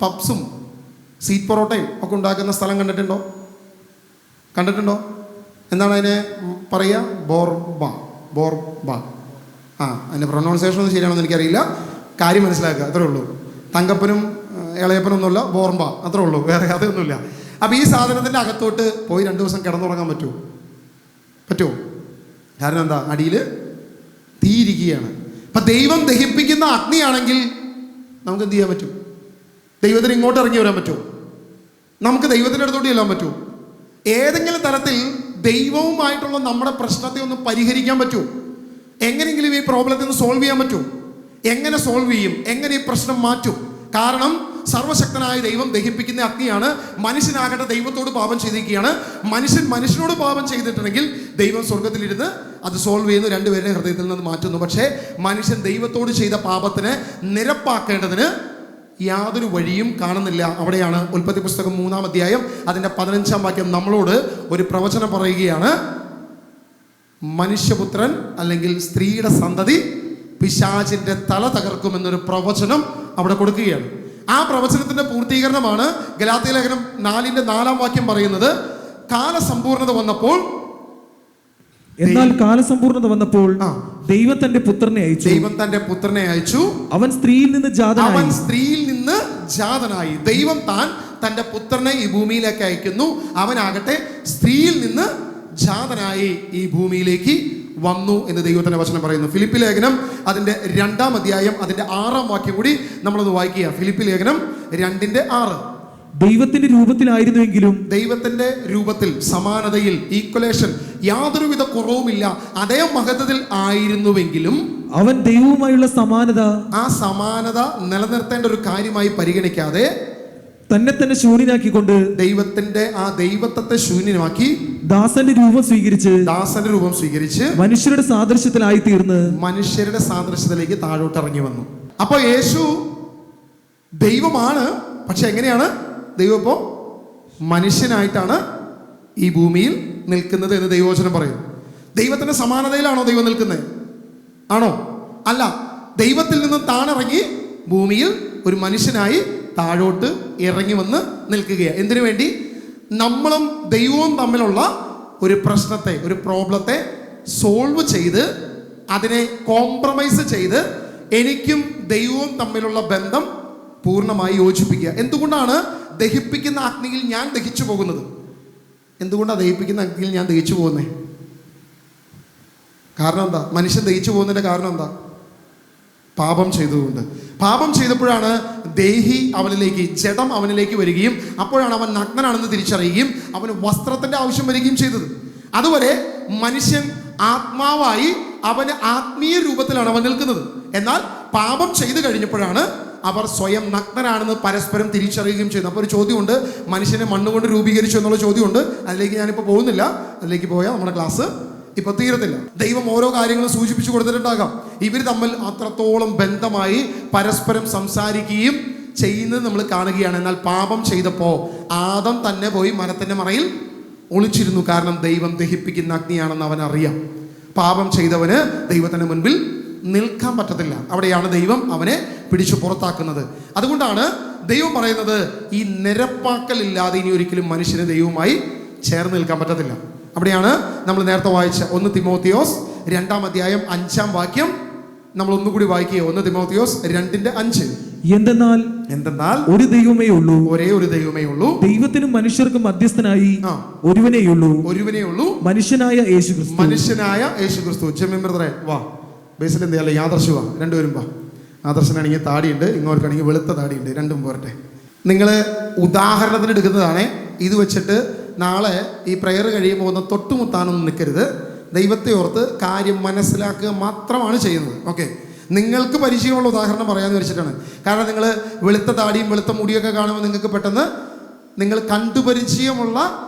പബ്സും സീറ്റ് പൊറോട്ടയും ഒക്കെ ഉണ്ടാക്കുന്ന സ്ഥലം കണ്ടിട്ടുണ്ടോ? കണ്ടിട്ടുണ്ടോ? എന്താണ് അതിനെ പറയുക? ബോർബ. അതിൻ്റെ പ്രൊനൗൺസിയേഷൻ ഒന്നും ശരിയാണെന്ന് എനിക്കറിയില്ല. കാര്യം മനസ്സിലാക്കുക, അത്രേ ഉള്ളൂ. തങ്കപ്പനും ഇളയപ്പനൊന്നുമില്ല, ബോർബ, അത്രേ ഉള്ളൂ, വേറെ അതൊന്നുമില്ല. അപ്പോൾ ഈ സാധനത്തിൻ്റെ അകത്തോട്ട് പോയി 2 ദിവസം കിടന്നുറങ്ങാൻ പറ്റുമോ? കാരണം എന്താ? അടിയിൽ തീയിരിക്കുകയാണ്. അപ്പം ദൈവം ദഹിപ്പിക്കുന്ന അഗ്നിയാണെങ്കിൽ നമുക്ക് എന്ത് ചെയ്യാൻ പറ്റും? ദൈവത്തിന് ഇങ്ങോട്ട് ഇറങ്ങി വരാൻ പറ്റുമോ? നമുക്ക് ദൈവത്തിൻ്റെ അടുത്തോട്ട് ചെല്ലാൻ പറ്റുമോ? ഏതെങ്കിലും തരത്തിൽ ദൈവവുമായിട്ടുള്ള നമ്മുടെ പ്രശ്നത്തെ ഒന്ന് പരിഹരിക്കാൻ പറ്റുമോ? എങ്ങനെയെങ്കിലും ഈ പ്രോബ്ലത്തെ ഒന്ന് സോൾവ് ചെയ്യാൻ പറ്റുമോ? എങ്ങനെ സോൾവ് ചെയ്യും? എങ്ങനെ ഈ പ്രശ്നം മാറ്റും? കാരണം സർവശക്തനായ ദൈവം ദഹിപ്പിക്കുന്ന അഗ്നിയാണ്. മനുഷ്യനാകട്ടെ ദൈവത്തോട് പാപം ചെയ്തിരിക്കുകയാണ്. മനുഷ്യൻ മനുഷ്യനോട് പാപം ചെയ്തിട്ടുണ്ടെങ്കിൽ ദൈവം സ്വർഗത്തിലിരുന്ന് അത് സോൾവ് ചെയ്യുന്നു, 2 പേരുടെ ഹൃദയത്തിൽ നിന്ന് മാറ്റുന്നു. പക്ഷേ മനുഷ്യൻ ദൈവത്തോട് ചെയ്ത പാപത്തിന് നിരപ്പാക്കേണ്ടതിന് യാതൊരു വഴിയും കാണുന്നില്ല. അവിടെയാണ് ഉൽപ്പത്തി പുസ്തകം 3-ാം അധ്യായം അതിൻ്റെ 15-ാം വാക്യം നമ്മളോട് ഒരു പ്രവചനം പറയുകയാണ്. മനുഷ്യപുത്രൻ അല്ലെങ്കിൽ സ്ത്രീയുടെ സന്തതി പിശാചിന്റെ തല തകർക്കുമെന്നൊരു പ്രവചനം അവിടെ കൊടുക്കുകയാണ്. ആ പ്രവചനത്തിന്റെ പൂർത്തീകരണമാണ് ഗലാത്യ ലേഖനം 4:4 പറയുന്നത്. കാലസമ്പൂർണത വന്നപ്പോൾ, എന്നാൽ കാലസമ്പൂർണത വന്നപ്പോൾ ദൈവം തന്റെ പുത്രനെ അയച്ചു. അവൻ സ്ത്രീയിൽ നിന്ന് ജാതനായി. ദൈവം താൻ തന്റെ പുത്രനെ ഈ ഭൂമിയിലേക്ക് അയക്കുന്നു. അവനാകട്ടെ സ്ത്രീയിൽ നിന്ന് ജാതനായി ഈ ഭൂമിയിലേക്ക് വന്നു എന്ന് ദൈവത്തിന്റെ വചനം പറയുന്നു. ഫിലിപ്പി ലേഖനം അതിന്റെ 2-ാം അധ്യായം അതിന്റെ 6-ാം വാക്യം കൂടി നമ്മളത് വായിക്കുക. ഫിലിപ്പി ലേഖനം 2:6. ദൈവത്തിന്റെ രൂപത്തിലായിരുന്നുവെങ്കിലും, ദൈവത്തിന്റെ രൂപത്തിൽ, സമാനതയിൽ, ഈക്വലേഷൻ, യാതൊരുവിധ കുറവുമില്ല, അതേ മഹത്വത്തിൽ ആയിരുന്നുവെങ്കിലും അവൻ ദൈവവുമായുള്ള ആ സമാനത നിലനിർത്തേണ്ട ഒരു കാര്യമായി പരിഗണിക്കാതെ തന്നെ ശൂന്യനാക്കിക്കൊണ്ട് ദൈവത്വത്തെ ശൂന്യമാക്കി ദാസന്റെ രൂപം സ്വീകരിച്ച് മനുഷ്യരുടെ സാദൃശ്യത്തിലായി തീർന്ന് മനുഷ്യരുടെ സാദൃശ്യത്തിലേക്ക് താഴോട്ട് ഇറങ്ങി വന്നു. അപ്പൊ യേശു ദൈവമാണ്. പക്ഷെ എങ്ങനെയാണ് ദൈവം ഇപ്പോ മനുഷ്യനായിട്ടാണ് ഈ ഭൂമിയിൽ നിൽക്കുന്നത് എന്ന് ദൈവവചനം പറയുന്നു. ദൈവത്തിന്റെ സമാനതയിലാണോ ദൈവം നിൽക്കുന്നത്? ആണോ? അല്ല. ദൈവത്തിൽ നിന്നും താണിറങ്ങി ഭൂമിയിൽ ഒരു മനുഷ്യനായി താഴോട്ട് ഇറങ്ങി വന്ന് നിൽക്കുകയാണ്. എന്തിനു വേണ്ടി? നമ്മളും ദൈവവും തമ്മിലുള്ള ഒരു പ്രശ്നത്തെ, ഒരു പ്രോബ്ലത്തെ സോൾവ് ചെയ്ത്, അതിനെ കോംപ്രമൈസ് ചെയ്ത് എനിക്കും ദൈവവും തമ്മിലുള്ള ബന്ധം പൂർണ്ണമായി യോജിപ്പിക്കുക. എന്തുകൊണ്ടാണ് ദഹിപ്പിക്കുന്ന അഗ്നിയിൽ ഞാൻ ദഹിച്ചു പോകുന്നത്? എന്തുകൊണ്ടാണ് ദഹിപ്പിക്കുന്ന അഗ്നിയിൽ ഞാൻ ദഹിച്ചു പോകുന്നത്? കാരണം എന്താ? മനുഷ്യൻ ദഹിച്ചു പോകുന്നതിന്റെ കാരണം എന്താ? പാപം ചെയ്തുകൊണ്ട്. പാപം ചെയ്തപ്പോഴാണ് ദേഹി അവനിലേക്ക്, ജഡം അവനിലേക്ക് വരികയും അപ്പോഴാണ് അവൻ നഗ്നനാണെന്ന് തിരിച്ചറിയുകയും അവന് വസ്ത്രത്തിന്റെ ആവശ്യം വരികയും ചെയ്തത്. അതുവരെ മനുഷ്യൻ ആത്മാവായി അവന് ആത്മീയ രൂപത്തിലാണ് അവൻ നിൽക്കുന്നത്. എന്നാൽ പാപം ചെയ്തു കഴിഞ്ഞപ്പോഴാണ് അവർ സ്വയം നഗ്നരാണെന്ന് പരസ്പരം തിരിച്ചറിയുകയും ചെയ്യുന്നു. അപ്പോൾ ഒരു ചോദ്യമുണ്ട്, മനുഷ്യനെ മണ്ണുകൊണ്ട് രൂപീകരിച്ചു എന്നുള്ള ചോദ്യമുണ്ട്. അതിലേക്ക് ഞാനിപ്പോൾ പോകുന്നില്ല. അതിലേക്ക് പോയാൽ നമ്മുടെ ക്ലാസ് ഇപ്പൊ തീരത്തില്ല. ദൈവം ഓരോ കാര്യങ്ങളും സൂചിപ്പിച്ചു കൊടുത്തിട്ടുണ്ടാകാം. ഇവർ തമ്മിൽ അത്രത്തോളം ബന്ധമായി പരസ്പരം സംസാരിക്കുകയും ചെയ്യുന്നത് നമ്മൾ കാണുകയാണ്. എന്നാൽ പാപം ചെയ്തപ്പോൾ ആദം തന്നെ പോയി മരത്തിന്റെ മറയിൽ ഒളിച്ചിരുന്നു. കാരണം ദൈവം ദഹിപ്പിക്കുന്ന അഗ്നിയാണെന്ന് അവൻ അറിയാം. പാപം ചെയ്തവന് ദൈവത്തിന് മുൻപിൽ നിൽക്കാൻ പറ്റത്തില്ല. അവിടെയാണ് ദൈവം അവനെ പിടിച്ചു പുറത്താക്കുന്നത്. അതുകൊണ്ടാണ് ദൈവം പറയുന്നത്, ഈ നിരപ്പാക്കലില്ലാതെ ഇനി ഒരിക്കലും മനുഷ്യന് ദൈവവുമായി ചേർന്ന് നിൽക്കാൻ പറ്റത്തില്ല. അവിടെയാണ് നമ്മൾ നേരത്തെ വായിച്ച 1 തിമോത്തിയോസ് 2-ാം അധ്യായം 5-ാം വാക്യം നമ്മൾ ഒന്നുകൂടി വായിക്കുക. 1 തിമോത്തിയോസ് 2:5. എന്തെന്നാൽ ഒരു ദൈവമേ ഉള്ളൂ, ഒരേ ഒരു ദൈവമേ ഉള്ളൂ, ദൈവത്തിനും മനുഷ്യർക്കും മധ്യസ്ഥനായി ഒരുവനേയുള്ളൂ, മനുഷ്യനായ യേശുക്രിസ്തു. ജെമിൻ ബ്രദറെ വാ, ബേസിൽ എന്തെയല്ല യാദർശു വാ, രണ്ടുപേരും വാ. ആദർശനാണെങ്കിൽ താടിയുണ്ട്, ഇങ്ങോട്ടാണെങ്കിൽ വെളുത്ത താടിയുണ്ട്, രണ്ടും പോരട്ടെ. നിങ്ങൾ ഉദാഹരണത്തിന് എടുക്കുന്നതാണ്. ഇത് വെച്ചിട്ട് നാളെ ഈ പ്രെയർ കഴിയുമ്പോൾ ഒന്ന് തൊട്ടുമുത്താനൊന്നും നിൽക്കരുത്. ദൈവത്തെ ഓർത്ത് കാര്യം മനസ്സിലാക്കുക മാത്രമാണ് ചെയ്യുന്നത്. ഓക്കെ, നിങ്ങൾക്ക് പരിചയമുള്ള ഉദാഹരണം പറയാമെന്ന് വെച്ചിട്ടാണ്. കാരണം നിങ്ങൾ വെളുത്ത താടിയും വെളുത്ത മുടിയൊക്കെ കാണുമ്പോൾ നിങ്ങൾക്ക് പെട്ടെന്ന് നിങ്ങൾ കണ്ടുപരിചയമുള്ള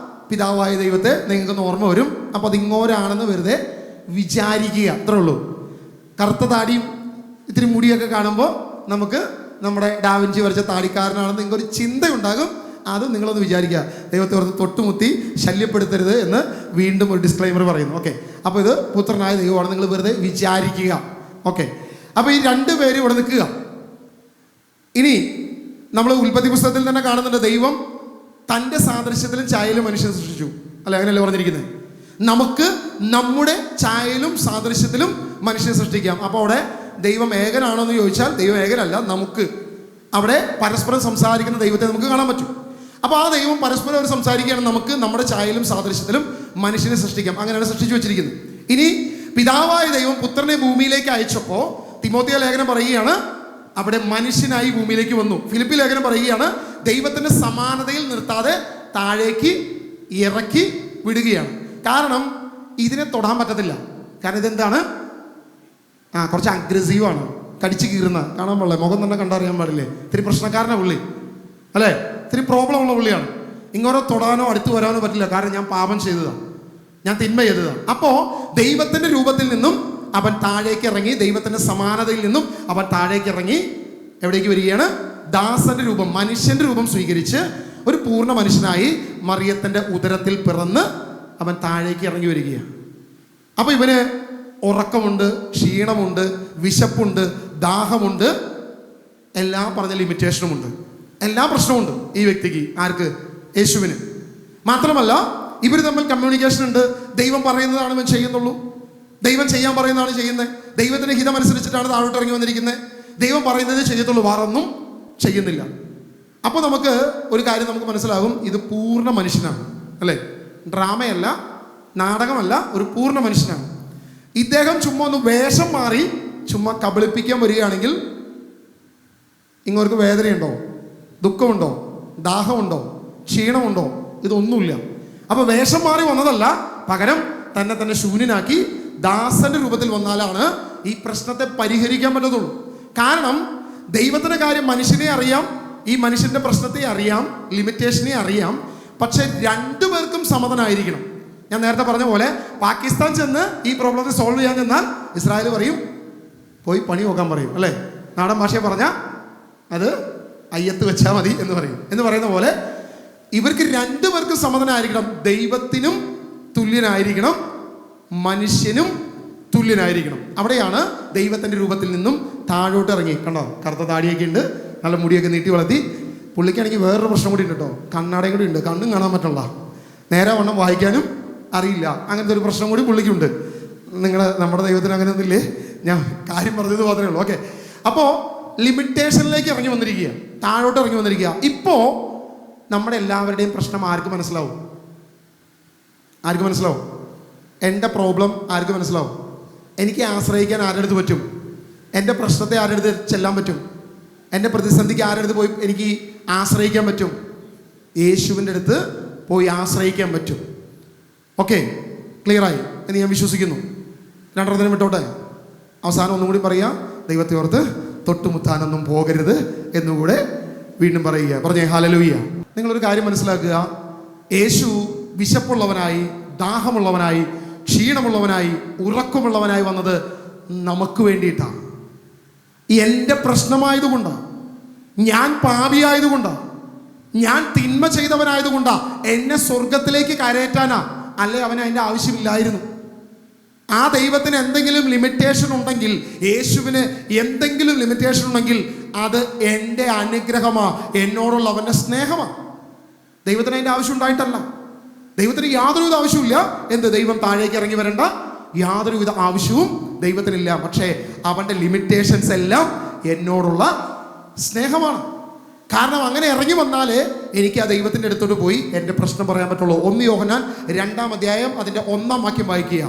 പിതാവായ ദൈവത്തെ നിങ്ങൾക്കൊന്ന് ഓർമ്മ വരും. അപ്പോൾ അത് ഇങ്ങോരാണെന്ന് വെറുതെ വിചാരിക്കുക, അത്രേ ഉള്ളൂ. കറുത്ത താടിയും ഇത്തിരി മുടിയൊക്കെ കാണുമ്പോൾ നമുക്ക് നമ്മുടെ ഡാവിഞ്ചി വരച്ച താടിക്കാരനാണെന്ന് നിങ്ങൾക്കൊരു ചിന്തയുണ്ടാകും. അത് നിങ്ങളൊന്ന് വിചാരിക്കുക. ദൈവത്തെ ഓർത്ത് തൊട്ടുമുത്തി ശല്യപ്പെടുത്തരുത് എന്ന് വീണ്ടും ഒരു ഡിസ്ക്ലൈമർ പറയുന്നു. ഓക്കെ, അപ്പോൾ ഇത് പുത്രനായ ദൈവമാണ്, നിങ്ങൾ വെറുതെ വിചാരിക്കുക. ഓക്കെ, അപ്പോൾ ഈ രണ്ടുപേരും ഇവിടെ നിൽക്കുക. ഇനി നമ്മൾ ഉൽപ്പത്തി പുസ്തകത്തിൽ തന്നെ കാണുന്നുണ്ട്, ദൈവം തൻ്റെ സാദൃശ്യത്തിലും ഛായയിലും മനുഷ്യനെ സൃഷ്ടിച്ചു. അല്ല, അങ്ങനെയല്ലേ പറഞ്ഞിരിക്കുന്നത്? നമുക്ക് നമ്മുടെ ഛായയിലും സാദൃശ്യത്തിലും മനുഷ്യനെ സൃഷ്ടിക്കാം. അപ്പോൾ അവിടെ ദൈവം ഏകനാണോ എന്ന് ചോദിച്ചാൽ ദൈവം ഏകനല്ല. നമുക്ക് അവിടെ പരസ്പരം സംസാരിക്കുന്ന ദൈവത്തെ നമുക്ക് കാണാൻ പറ്റും. അപ്പോൾ ആ ദൈവം പരസ്പരം അവർ സംസാരിക്കുകയാണ്. നമുക്ക് നമ്മുടെ ഛായയിലും സാദൃശ്യത്തിലും മനുഷ്യനെ സൃഷ്ടിക്കാം. അങ്ങനെയാണ് സൃഷ്ടിച്ചു വെച്ചിരിക്കുന്നത്. ഇനി പിതാവായ ദൈവം പുത്രനെ ഭൂമിയിലേക്ക് അയച്ചപ്പോൾ തിമോത്തിയ ലേഖനം പറയുകയാണ്, അവിടെ മനുഷ്യനായി ഭൂമിയിലേക്ക് വന്നു. ഫിലിപ്പി ലേഖനം പറയുകയാണ്, ദൈവത്തിന്റെ സമാനതയിൽ നിർത്താതെ താഴേക്ക് ഇറക്കി വിടുകയാണ്. കാരണം ഇതിനെ തൊടാൻ പറ്റത്തില്ല. കാരണം ഇതെന്താണ്? കുറച്ച് അഗ്രസീവാണ്, കടിച്ചു കീറുന്ന, കാണാൻ പാടില്ല, മുഖം തന്നെ കണ്ടറിയാൻ പാടില്ലേ. ഇത്തിരി പ്രശ്നക്കാരനാണ് പുള്ളി, അല്ലേ? ഇത്തിരി പ്രോബ്ലം ഉള്ള പുള്ളിയാണ്. ഇങ്ങോട്ടോ തൊടാനോ അടുത്ത് വരാനോ പറ്റില്ല. കാരണം ഞാൻ പാപം ചെയ്തതാണ്, ഞാൻ തിന്മ ചെയ്തതാണ്. അപ്പോൾ ദൈവത്തിന്റെ രൂപത്തിൽ നിന്നും അവൻ താഴേക്ക് ഇറങ്ങി, ദൈവത്തിന്റെ സമാനതയിൽ നിന്നും അവൻ താഴേക്ക് ഇറങ്ങി എവിടേക്ക് വരികയാണ്? ദാസന്റെ രൂപം, മനുഷ്യന്റെ രൂപം സ്വീകരിച്ച് ഒരു പൂർണ്ണ മനുഷ്യനായി മറിയത്തിന്റെ ഉദരത്തിൽ പിറന്ന് അവൻ താഴേക്ക് ഇറങ്ങി വരികയാണ്. അപ്പോൾ ഇവന് ഉറക്കമുണ്ട്, ക്ഷീണമുണ്ട്, വിശപ്പുണ്ട്, ദാഹമുണ്ട്, എല്ലാ പറഞ്ഞ ലിമിറ്റേഷനുമുണ്ട്, എല്ലാ പ്രശ്നമുണ്ട് ഈ വ്യക്തിക്ക്. ആർക്ക്? യേശുവിന്. മാത്രമല്ല ഇവർ തമ്മിൽ കമ്മ്യൂണിക്കേഷൻ ഉണ്ട്. ദൈവം പറയുന്നതാണ് ഇവൻ ചെയ്യുന്നുള്ളൂ, ദൈവം ചെയ്യാൻ പറയുന്നതാണ് ചെയ്യുന്നത്, ദൈവത്തിന്റെ ഹിതമനുസരിച്ചിട്ടാണ് താഴോട്ട് ഇറങ്ങി വന്നിരിക്കുന്നത്, ദൈവം പറയുന്നതേ ചെയ്യത്തുള്ളൂ, വേറൊന്നും ചെയ്യുന്നില്ല. അപ്പോൾ നമുക്ക് ഒരു കാര്യം നമുക്ക് മനസ്സിലാകും, ഇത് പൂർണ്ണ മനുഷ്യനാണ്, അല്ലേ? ഡ്രാമയല്ല, നാടകമല്ല, ഒരു പൂർണ്ണ മനുഷ്യനാണ്. ഇദ്ദേഹം ചുമ്മാ ഒന്ന് വേഷം മാറി ചുമ്മാ കബളിപ്പിക്കാൻ വരികയാണെങ്കിൽ ഇങ്ങോർക്ക് വേദനയുണ്ടോ, ദുഃഖമുണ്ടോ, ദാഹമുണ്ടോ, ക്ഷീണമുണ്ടോ? ഇതൊന്നുമില്ല. അപ്പോൾ വേഷം മാറി വന്നതല്ല, പകരം തന്നെ ശൂന്യനാക്കി ദാസന്റെ രൂപത്തിൽ വന്നാലാണ് ഈ പ്രശ്നത്തെ പരിഹരിക്കാൻ പറ്റത്തുള്ളൂ. കാരണം ദൈവത്തിന്റെ കാര്യം മനുഷ്യനെ അറിയാം, ഈ മനുഷ്യന്റെ പ്രശ്നത്തെ അറിയാം, ലിമിറ്റേഷനെ അറിയാം. പക്ഷെ രണ്ടുപേർക്കും സമതനായിരിക്കണം. ഞാൻ നേരത്തെ പറഞ്ഞ പോലെ പാകിസ്ഥാൻ ചെന്ന് ഈ പ്രോബ്ലത്തെ സോൾവ് ചെയ്യാൻ ചെന്നാൽ ഇസ്രായേൽ പറയും പോയി പണി നോക്കാൻ പറയും, അല്ലേ? നാടൻ ഭാഷയെ പറഞ്ഞാൽ അത് അയ്യത്ത് വെച്ചാൽ മതി എന്ന് പറയുന്ന പോലെ ഇവർക്ക് രണ്ടുപേർക്കും സമതനായിരിക്കണം. ദൈവത്തിനും തുല്യനായിരിക്കണം, മനുഷ്യനും തുല്യനായിരിക്കണം. അവിടെയാണ് ദൈവത്തിന്റെ രൂപത്തിൽ നിന്നും താഴോട്ട് ഇറങ്ങി. കണ്ടോ, കറുത്ത താടിയൊക്കെ ഉണ്ട്, നല്ല മുടിയൊക്കെ നീട്ടി വളർത്തി. പുള്ളിക്കാണെങ്കിൽ വേറൊരു പ്രശ്നം കൂടി ഉണ്ട് കേട്ടോ, കണ്ണാടയും കൂടി ഉണ്ട്, കണ്ണും കാണാൻ പറ്റുള്ള, നേരെ വണ്ണം വായിക്കാനും അറിയില്ല, അങ്ങനത്തെ ഒരു പ്രശ്നം കൂടി പുള്ളിക്കുണ്ട്. നമ്മുടെ ദൈവത്തിന് അങ്ങനെ ഒന്നുമില്ലേ? ഞാൻ കാര്യം പറഞ്ഞത് മാത്രമേ ഉള്ളൂ. ഓക്കെ, അപ്പോൾ ലിമിറ്റേഷനിലേക്ക് ഇറങ്ങി വന്നിരിക്കുക, താഴോട്ട് ഇറങ്ങി വന്നിരിക്കുക. ഇപ്പോൾ നമ്മുടെ എല്ലാവരുടെയും പ്രശ്നം ആർക്ക് മനസ്സിലാവും? ആർക്ക് മനസ്സിലാവും? എൻ്റെ പ്രോബ്ലം ആർക്ക് മനസ്സിലാവും? എനിക്ക് ആശ്രയിക്കാൻ ആരുടെ അടുത്ത് പറ്റും? എൻ്റെ പ്രശ്നത്തെ ആരുടെ അടുത്ത് ചെല്ലാൻ പറ്റും? എൻ്റെ പ്രതിസന്ധിക്ക് ആരുടെ അടുത്ത് പോയി എനിക്ക് ആശ്രയിക്കാൻ പറ്റും? യേശുവിൻ്റെ അടുത്ത് പോയി ആശ്രയിക്കാൻ പറ്റും. ഓക്കെ, ക്ലിയറായി എന്ന് ഞാൻ വിശ്വസിക്കുന്നു. രണ്ടെണ്ണത്തിനും വിട്ടോട്ടെ. അവസാനം ഒന്നും കൂടി പറയാം, ദൈവത്തെ ഓർത്ത് തൊട്ടുമുത്താനൊന്നും പോകരുത് എന്നുകൂടെ വീണ്ടും പറയുക. പറഞ്ഞേ ഹല്ലേലൂയ. നിങ്ങളൊരു കാര്യം മനസ്സിലാക്കുക, യേശു വിശപ്പുള്ളവനായി, ദാഹമുള്ളവനായി, ക്ഷീണമുള്ളവനായി, ഉറക്കമുള്ളവനായി വന്നത് നമുക്ക് വേണ്ടിയിട്ടാണ്. എൻ്റെ പ്രശ്നമായതുകൊണ്ടാണ്, ഞാൻ പാപിയായതുകൊണ്ടാണ്, ഞാൻ തിന്മ ചെയ്തവനായതുകൊണ്ടാണ് എന്നെ സ്വർഗത്തിലേക്ക് കരയറ്റാനാ. അല്ലെ അവന് അതിൻ്റെ ആവശ്യമില്ലായിരുന്നു. ആ ദൈവത്തിന് എന്തെങ്കിലും ലിമിറ്റേഷൻ ഉണ്ടെങ്കിൽ, യേശുവിന് എന്തെങ്കിലും ലിമിറ്റേഷൻ ഉണ്ടെങ്കിൽ അത് എൻ്റെ അനുഗ്രഹമാണ്, എന്നോടുള്ള അവൻ്റെ സ്നേഹമാണ്. ദൈവത്തിന് അതിൻ്റെ ആവശ്യം ഉണ്ടായിട്ടല്ല. ദൈവത്തിന് യാതൊരുവിധ ആവശ്യമില്ല. എന്ത്? ദൈവം താഴേക്ക് ഇറങ്ങി വരേണ്ട യാതൊരുവിധ ആവശ്യവും ദൈവത്തിനില്ല. പക്ഷേ അവൻ്റെ ലിമിറ്റേഷൻസ് എല്ലാം എന്നോടുള്ള സ്നേഹമാണ്. കാരണം അങ്ങനെ ഇറങ്ങി വന്നാലേ എനിക്ക് ആ ദൈവത്തിൻ്റെ അടുത്തോട്ട് പോയി എൻ്റെ പ്രശ്നം പറയാൻ പറ്റുള്ളൂ. 1 യോഹന്നാൻ 2-ാം അധ്യായം അതിൻ്റെ 1-ാം വാക്യം വായിക്കുക.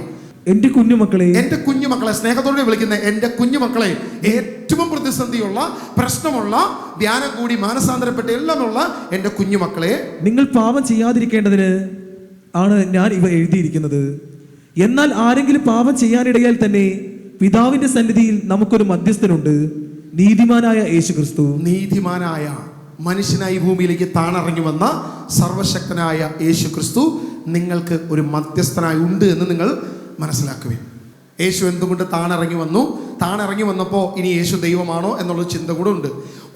എൻ്റെ കുഞ്ഞുമക്കളെ, സ്നേഹത്തോടെ വിളിക്കുന്ന എൻ്റെ കുഞ്ഞുമക്കളെ, ഏറ്റവും പ്രതിസന്ധിയുള്ള, പ്രശ്നമുള്ള, ധ്യാനം കൂടി മാനസാന്തരപ്പെട്ട എല്ലാമുള്ള എൻ്റെ കുഞ്ഞുമക്കളെ, നിങ്ങൾ പാപം ചെയ്യാതിരിക്കേണ്ടതിന് ആണ് ഞാൻ ഇവ എഴുതിയിരിക്കുന്നത്. എന്നാൽ ആരെങ്കിലും പാപം ചെയ്യാനിടയാൽ തന്നെ പിതാവിന്റെ സന്നിധിയിൽ നമുക്കൊരു മധ്യസ്ഥനുണ്ട്, നീതിമാനായ യേശുക്രിസ്തു. നീതിമാനായ മനുഷ്യനായി ഭൂമിയിലേക്ക് താണിറങ്ങി വന്ന സർവശക്തനായ യേശുക്രിസ്തു നിങ്ങൾക്ക് ഒരു മധ്യസ്ഥനായി ഉണ്ട് എന്ന് നിങ്ങൾ മനസ്സിലാക്കുവിൻ. യേശു എന്തുകൊണ്ട് താണിറങ്ങി വന്നു? താണിറങ്ങി വന്നപ്പോൾ ഇനി യേശു ദൈവമാണോ എന്നുള്ള ചിന്ത കൂടെ ഉണ്ട്.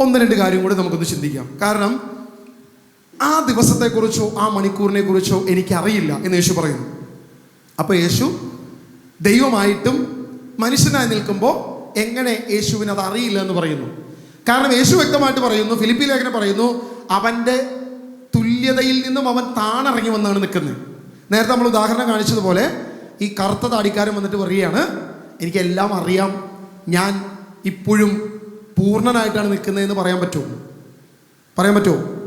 1-2 കാര്യം കൂടി നമുക്കൊന്ന് ചിന്തിക്കാം. കാരണം ആ ദിവസത്തെക്കുറിച്ചോ ആ മണിക്കൂറിനെ കുറിച്ചോ എനിക്കറിയില്ല എന്ന് യേശു പറയുന്നു. അപ്പോൾ യേശു ദൈവമായിട്ടും മനുഷ്യനായി നിൽക്കുമ്പോൾ എങ്ങനെ യേശുവിന് അത് അറിയില്ല എന്ന് പറയുന്നു? കാരണം യേശു വ്യക്തമായിട്ട് പറയുന്നു, ഫിലിപ്പി ലേഖനം പറയുന്നു, അവൻ്റെ തുല്യതയിൽ നിന്നും അവൻ താണിറങ്ങി വന്നാണ് നിൽക്കുന്നത്. നേരത്തെ നമ്മൾ ഉദാഹരണം കാണിച്ചതുപോലെ ഈ കറുത്ത താടിക്കാരൻ വന്നിട്ട് പറയുകയാണ്, എനിക്കെല്ലാം അറിയാം, ഞാൻ ഇപ്പോഴും പൂർണ്ണനായിട്ടാണ് നിൽക്കുന്നതെന്ന് പറയാൻ പറ്റുമോ?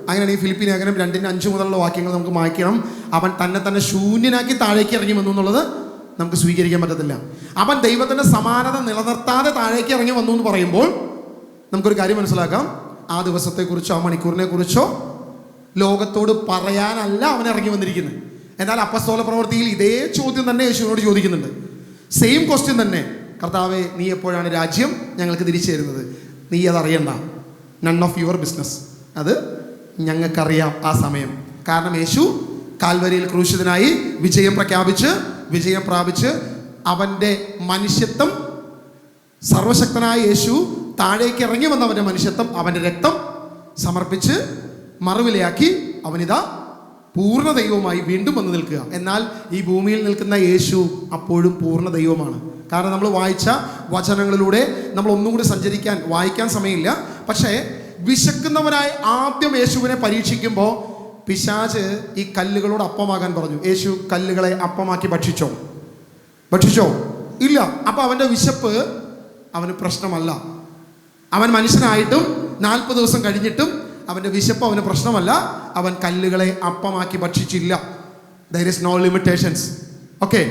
അങ്ങനെയാണ് ഈ ഫിലിപ്പി ലേഖനം 2-5 മുതലുള്ള വാക്യങ്ങൾ നമുക്ക് വായിക്കണം. അവൻ തന്നെ ശൂന്യനാക്കി താഴേക്ക് ഇറങ്ങി വന്നു എന്നുള്ളത് നമുക്ക് സ്വീകരിക്കാൻ പറ്റത്തില്ല. അവൻ ദൈവത്തിൻ്റെ സമാനത നിലനിർത്താതെ താഴേക്ക് ഇറങ്ങി വന്നു എന്ന് പറയുമ്പോൾ നമുക്കൊരു കാര്യം മനസ്സിലാക്കാം, ആ ദിവസത്തെക്കുറിച്ചോ ആ മണിക്കൂറിനെ കുറിച്ചോ ലോകത്തോട് പറയാനല്ല അവൻ ഇറങ്ങി വന്നിരിക്കുന്നത്. എന്നാൽ അപ്പസ്തോല പ്രവൃത്തിയിൽ ഇതേ ചോദ്യം തന്നെ യേശുവിനോട് ചോദിക്കുന്നുണ്ട്. സെയിം ക്വസ്റ്റ്യൻ തന്നെ, കർത്താവേ, നീ എപ്പോഴാണ് രാജ്യം ഞങ്ങൾക്ക് തിരിച്ചു തരുന്നത്? നീ അതറിയണ്ട, നൺ ഓഫ് യുവർ ബിസിനസ്. അത് ഞങ്ങൾക്കറിയാം ആ സമയം. കാരണം യേശു കാൽവരിയിൽ ക്രൂശിതനായി വിജയം പ്രാപിച്ച് അവൻ്റെ മനുഷ്യത്വം, സർവശക്തനായ യേശു താഴേക്ക് ഇറങ്ങി വന്ന അവൻ്റെ മനുഷ്യത്വം, അവൻ്റെ രക്തം സമർപ്പിച്ച് മറുവിലയാക്കി അവനിതാ പൂർണ്ണ ദൈവമായി വീണ്ടും വന്ന് നിൽക്കുക. എന്നാൽ ഈ ഭൂമിയിൽ നിൽക്കുന്ന യേശു അപ്പോഴും പൂർണ്ണ ദൈവമാണ്. കാരണം നമ്മൾ വായിച്ച വചനങ്ങളിലൂടെ നമ്മൾ ഒന്നും കൂടി സഞ്ചരിക്കാൻ വായിക്കാൻ സമയമില്ല. പക്ഷേ വിശക്കുന്നവനായി ആദ്യം യേശുവിനെ പരീക്ഷിക്കുമ്പോൾ പിശാച് ഈ കല്ലുകളോട് അപ്പമാകാൻ പറഞ്ഞു. യേശു കല്ലുകളെ അപ്പമാക്കി ഭക്ഷിച്ചോ? ഇല്ല. അപ്പം അവൻ്റെ വിശപ്പ് അവന് പ്രശ്നമല്ല. അവൻ മനുഷ്യനായിട്ടും 40 ദിവസം കഴിഞ്ഞിട്ടും അവൻ്റെ വിശപ്പ് അവന് പ്രശ്നമല്ല. അവൻ കല്ലുകളെ അപ്പമാക്കി ഭക്ഷിച്ചില്ല. There is no limitations. Okay.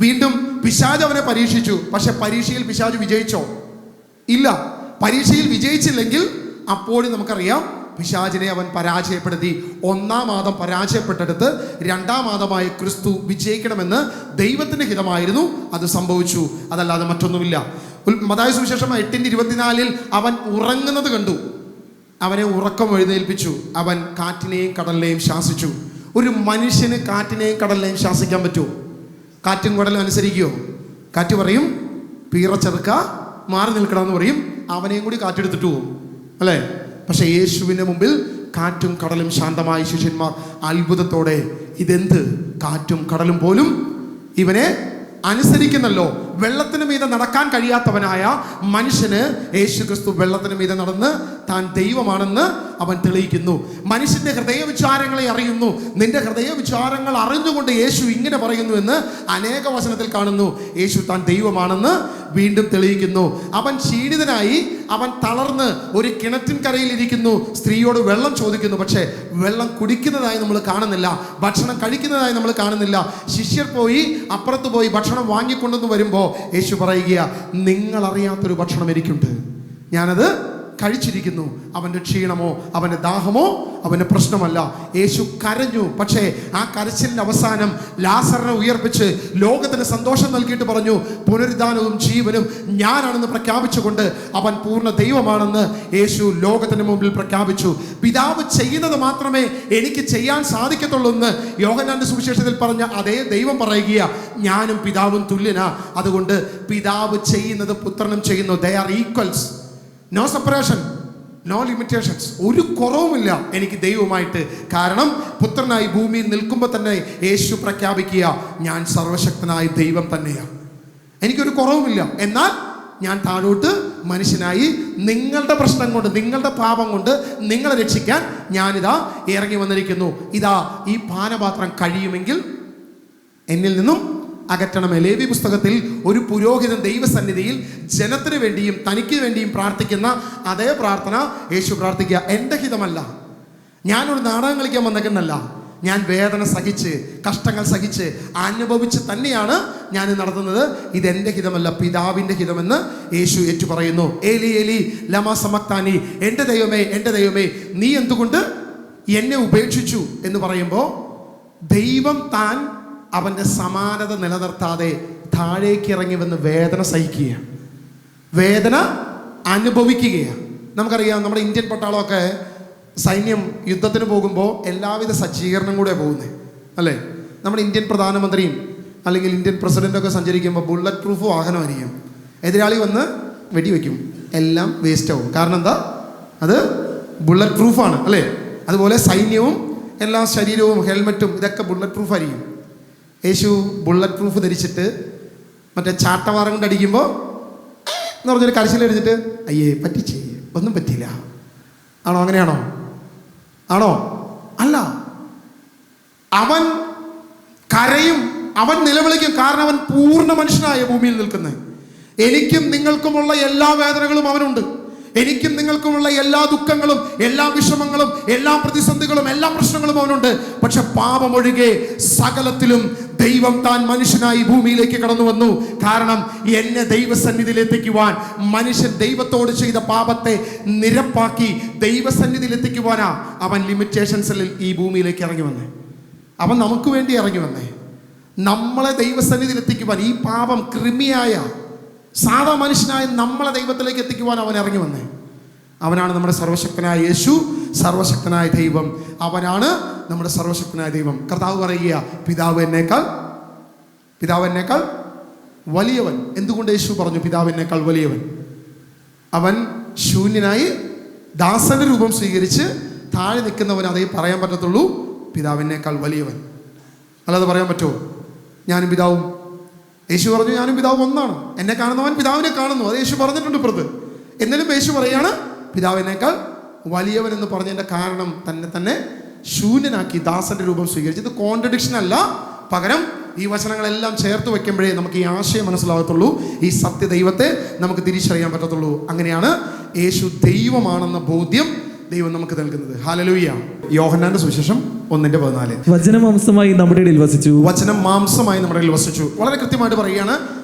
വീണ്ടും പിശാച് അവനെ പരീക്ഷിച്ചു. പക്ഷെ പരീക്ഷയിൽ പിശാച് വിജയിച്ചോ? ഇല്ല. പരീക്ഷയിൽ വിജയിച്ചില്ലെങ്കിൽ അപ്പോഴും നമുക്കറിയാം പിശാചിനെ അവൻ പരാജയപ്പെടുത്തി. 1-ാം മാദം പരാജയപ്പെട്ടെടുത്ത് 2-ാം മാദമായി ക്രിസ്തു വിജയിക്കണമെന്ന് ദൈവത്തിൻ്റെ ഹിതമായിരുന്നു. അത് സംഭവിച്ചു, അതല്ലാതെ മറ്റൊന്നുമില്ല. മത്തായി സുവിശേഷം 8:24 അവൻ ഉറങ്ങുന്നത് കണ്ടു. അവനെ ഉറക്കം എഴുന്നേൽപ്പിച്ചു. അവൻ കാറ്റിനെയും കടലിനെയും ശാസിച്ചു. ഒരു മനുഷ്യന് കാറ്റിനെയും കടലിനെയും ശാസിക്കാൻ പറ്റുമോ? കാറ്റും കടലും അനുസരിക്കുമോ? കാറ്റ് പറയും പീറച്ചെറുക്ക, മാറി നിൽക്കണമെന്ന് പറയും. അവനെയും കൂടി കാറ്റെടുത്തിട്ട് പോകും, അല്ലേ? പക്ഷെ യേശുവിൻ്റെ മുമ്പിൽ കാറ്റും കടലും ശാന്തമായ ശിഷ്യന്മാർ അത്ഭുതത്തോടെ ഇതെന്ത്, കാറ്റും കടലും പോലും ഇവനെ അനുസരിക്കുന്നല്ലോ. വെള്ളത്തിന് മീതെ നടക്കാൻ കഴിയാത്തവനായ മനുഷ്യന് യേശു ക്രിസ്തു വെള്ളത്തിന് മീതെ നടന്ന് താൻ ദൈവമാണെന്ന് അവൻ തെളിയിക്കുന്നു. മനുഷ്യന്റെ ഹൃദയവിചാരങ്ങളെ അറിയുന്നു. നിന്റെ ഹൃദയവിചാരങ്ങൾ അറിഞ്ഞുകൊണ്ട് യേശു ഇങ്ങനെ പറയുന്നു എന്ന് അനേക വചനത്തിൽ കാണുന്നു. യേശു താൻ ദൈവമാണെന്ന് വീണ്ടും തെളിയിക്കുന്നു. അവൻ ക്ഷീണിതനായി, അവൻ തളർന്ന് ഒരു കിണറ്റിൻകരയിൽ ഇരിക്കുന്നു. സ്ത്രീയോട് വെള്ളം ചോദിക്കുന്നു. പക്ഷേ വെള്ളം കുടിക്കുന്നതായി നമ്മൾ കാണുന്നില്ല, ഭക്ഷണം കഴിക്കുന്നതായി നമ്മൾ കാണുന്നില്ല. ശിഷ്യർ പോയി അപ്പുറത്ത് പോയി ഭക്ഷണം വാങ്ങിക്കൊണ്ടെന്ന് വരുമ്പോൾ യേശു പറയുക, നിങ്ങളറിയാത്തൊരു ഭക്ഷണം എനിക്കുണ്ട്, ഞാനത് കഴിച്ചിരിക്കുന്നു. അവൻ്റെ ക്ഷീണമോ അവൻ്റെ ദാഹമോ അവൻ്റെ പ്രശ്നമല്ല. യേശു കരഞ്ഞു. പക്ഷേ ആ കരച്ചിലിൻ്റെ അവസാനം ലാസറിനെ ഉയർപ്പിച്ച് ലോകത്തിന് സന്തോഷം നൽകിയിട്ട് പറഞ്ഞു, പുനരുദ്ധാനവും ജീവനും ഞാനാണെന്ന് പ്രഖ്യാപിച്ചുകൊണ്ട് അവൻ പൂർണ്ണ ദൈവമാണെന്ന് യേശു ലോകത്തിന് മുമ്പിൽ പ്രഖ്യാപിച്ചു. പിതാവ് ചെയ്യുന്നത് മാത്രമേ എനിക്ക് ചെയ്യാൻ സാധിക്കത്തുള്ളൂ എന്ന് യോഹന്നാന്റെ സുവിശേഷത്തിൽ പറഞ്ഞ അതേ ദൈവം പറയുക, ഞാനും പിതാവും തുല്യനാ. അതുകൊണ്ട് പിതാവ് ചെയ്യുന്നത് പുത്രനും ചെയ്യുന്നു. They are equals. No separation, no limitations. ഒരു കുറവുമില്ല എനിക്ക് ദൈവമായിട്ട്. കാരണം പുത്രനായി ഭൂമിയിൽ നിൽക്കുമ്പോൾ തന്നെ യേശു പ്രഖ്യാപിക്കുക, ഞാൻ സർവശക്തനായ ദൈവം തന്നെയാണ്, എനിക്കൊരു കുറവുമില്ല. എന്നാൽ ഞാൻ താഴോട്ട് മനുഷ്യനായി നിങ്ങളുടെ പ്രശ്നം കൊണ്ട്, നിങ്ങളുടെ പാപം കൊണ്ട് നിങ്ങളെ രക്ഷിക്കാൻ ഞാനിതാ ഇറങ്ങി വന്നിരിക്കുന്നു. ഇതാ ഈ പാനപാത്രം കഴിയുമെങ്കിൽ എന്നിൽ നിന്നും അകറ്റണമേ. ലേവ്യ പുസ്തകത്തിൽ ഒരു പുരോഹിതൻ ദൈവസന്നിധിയിൽ ജനത്തിന് വേണ്ടിയും തനിക്ക് വേണ്ടിയും പ്രാർത്ഥിക്കുന്ന അതേ പ്രാർത്ഥന യേശു പ്രാർത്ഥിക്കുക. എൻ്റെ ഹിതമല്ല, ഞാനൊരു നാടകം കളിക്കാൻ വന്നേക്കുന്നല്ല, ഞാൻ വേദന സഹിച്ച് കഷ്ടങ്ങൾ സഹിച്ച് അനുഭവിച്ച് തന്നെയാണ് ഞാൻ നടത്തുന്നത്. ഇതെൻ്റെ ഹിതമല്ല, പിതാവിൻ്റെ ഹിതമെന്ന് യേശു ഏറ്റു പറയുന്നു. ഏലി ഏലി ലമാ സബക്താനി, എൻ്റെ ദൈവമേ എൻ്റെ ദൈവമേ നീ എന്തുകൊണ്ട് എന്നെ ഉപേക്ഷിച്ചു എന്ന് പറയുമ്പോൾ ദൈവം താൻ അവൻ്റെ സമാനത നിലനിർത്താതെ താഴേക്ക് ഇറങ്ങി വന്ന് വേദന സഹിക്കുകയാണ്, വേദന അനുഭവിക്കുകയാണ്. നമുക്കറിയാം നമ്മുടെ ഇന്ത്യൻ പട്ടാളമൊക്കെ സൈന്യം യുദ്ധത്തിന് പോകുമ്പോൾ എല്ലാവിധ സജ്ജീകരണം കൂടെ പോകുന്നത്, അല്ലേ? നമ്മുടെ ഇന്ത്യൻ പ്രധാനമന്ത്രിയും അല്ലെങ്കിൽ ഇന്ത്യൻ പ്രസിഡൻ്റൊക്കെ സഞ്ചരിക്കുമ്പോൾ ബുള്ളറ്റ് പ്രൂഫ് വാഹനമായിരിക്കും. എതിരാളി വന്ന് വെടിവെക്കും, എല്ലാം വേസ്റ്റ് ആവും. കാരണം എന്താ? അത് ബുള്ളറ്റ് പ്രൂഫാണ്, അല്ലേ? അതുപോലെ സൈന്യവും എല്ലാ ശരീരവും ഹെൽമറ്റും ഇതൊക്കെ ബുള്ളറ്റ് പ്രൂഫ് ആയിരിക്കും. യേശു ബുള്ളറ്റ് പ്രൂഫ് ധരിച്ചിട്ട് മറ്റേ ചാട്ടവാറം കൊണ്ട് അടിക്കുമ്പോൾ എന്ന് പറഞ്ഞൊരു കരച്ചിലടിച്ചിട്ട് അയ്യേ പറ്റിച്ചേ, ഒന്നും പറ്റിയില്ല. ആണോ? അങ്ങനെയാണോ? ആണോ? അല്ല. അവൻ കരയും, അവൻ നിലവിളിക്കും. കാരണം അവൻ പൂർണ്ണ മനുഷ്യനായ ഭൂമിയിൽ നിൽക്കുന്നത്. എനിക്കും നിങ്ങൾക്കുമുള്ള എല്ലാ വേദനകളും അവനുണ്ട്. എനിക്കും നിങ്ങൾക്കുമുള്ള എല്ലാ ദുഃഖങ്ങളും എല്ലാ വിഷമങ്ങളും എല്ലാ പ്രതിസന്ധികളും എല്ലാ പ്രശ്നങ്ങളും അവനുണ്ട്. പക്ഷെ പാപമൊഴികെ സകലത്തിലും ദൈവം താൻ മനുഷ്യനായി ഭൂമിയിലേക്ക് കടന്നു വന്നു. കാരണം എന്നെ ദൈവസന്നിധിയിൽ എത്തിക്കുവാൻ, മനുഷ്യൻ ദൈവത്തോട് ചെയ്ത പാപത്തെ നിരപ്പാക്കി ദൈവസന്നിധിയിൽ എത്തിക്കുവാനാ അവൻ ലിമിറ്റേഷൻസിൽ ഈ ഭൂമിയിലേക്ക് ഇറങ്ങി വന്നേ. അവൻ നമുക്ക് വേണ്ടി ഇറങ്ങി വന്നേ, നമ്മളെ ദൈവസന്നിധിയിൽ എത്തിക്കുവാൻ. ഈ പാപം കൃമിയായ സാധാ മനുഷ്യനായ നമ്മളെ ദൈവത്തിലേക്ക് എത്തിക്കുവാൻ അവൻ ഇറങ്ങി വന്നേ. അവനാണ് നമ്മുടെ സർവശക്തനായ യേശു, സർവശക്തനായ ദൈവം. അവനാണ് നമ്മുടെ സർവശക്തനായ ദൈവം. കർത്താവ് പറയുക, പിതാവ് എന്നേക്കാൾ വലിയവൻ. എന്തുകൊണ്ട് യേശു പറഞ്ഞു പിതാവ് എന്നേക്കാൾ വലിയവൻ? അവൻ ശൂന്യനായി ദാസന്റെ രൂപം സ്വീകരിച്ച് താഴെ നിൽക്കുന്നവൻ അതേ പറയാൻ പറ്റത്തുള്ളൂ, പിതാവിനേക്കാൾ വലിയവൻ. അല്ലാതെ പറയാൻ പറ്റുമോ? ഞാനും പിതാവും, യേശു പറഞ്ഞു ഞാനും പിതാവും ഒന്നാണ്, എന്നെ കാണുന്നവൻ പിതാവിനെ കാണുന്നു. അത് യേശു പറഞ്ഞിട്ടുണ്ട് ഇപ്പുറത്ത്. എന്നാലും യേശു പറയാണ് പിതാവിനേക്കാൾ വലിയവൻ എന്ന് പറഞ്ഞതിൻ്റെ കാരണം തന്നെ ശൂന്യനാക്കി ദാസന്റെ രൂപം സ്വീകരിച്ചു. ഇത് കോൺട്രഡിക്ഷൻ അല്ല, പകരം ഈ വചനങ്ങളെല്ലാം ചേർത്ത് വെക്കുമ്പോഴേ നമുക്ക് ഈ ആശയം മനസ്സിലാകത്തുള്ളൂ, ഈ സത്യദൈവത്തെ നമുക്ക് തിരിച്ചറിയാൻ പറ്റത്തുള്ളൂ. അങ്ങനെയാണ് യേശു ദൈവമാണെന്ന ബോധ്യം ദൈവം നമുക്ക് നൽകുന്നത്. ഹല്ലേലൂയ. യോഹന്നാന്റെ സുവിശേഷം 1:14. വചനം മാംസമായി നമ്മുടെ ഇടയിൽ വസിച്ചു. വചനം മാംസമായി നമ്മുടെ ഇടയിൽ വസിച്ചു. വളരെ കൃത്യമായിട്ട് പറയുകയാണ്.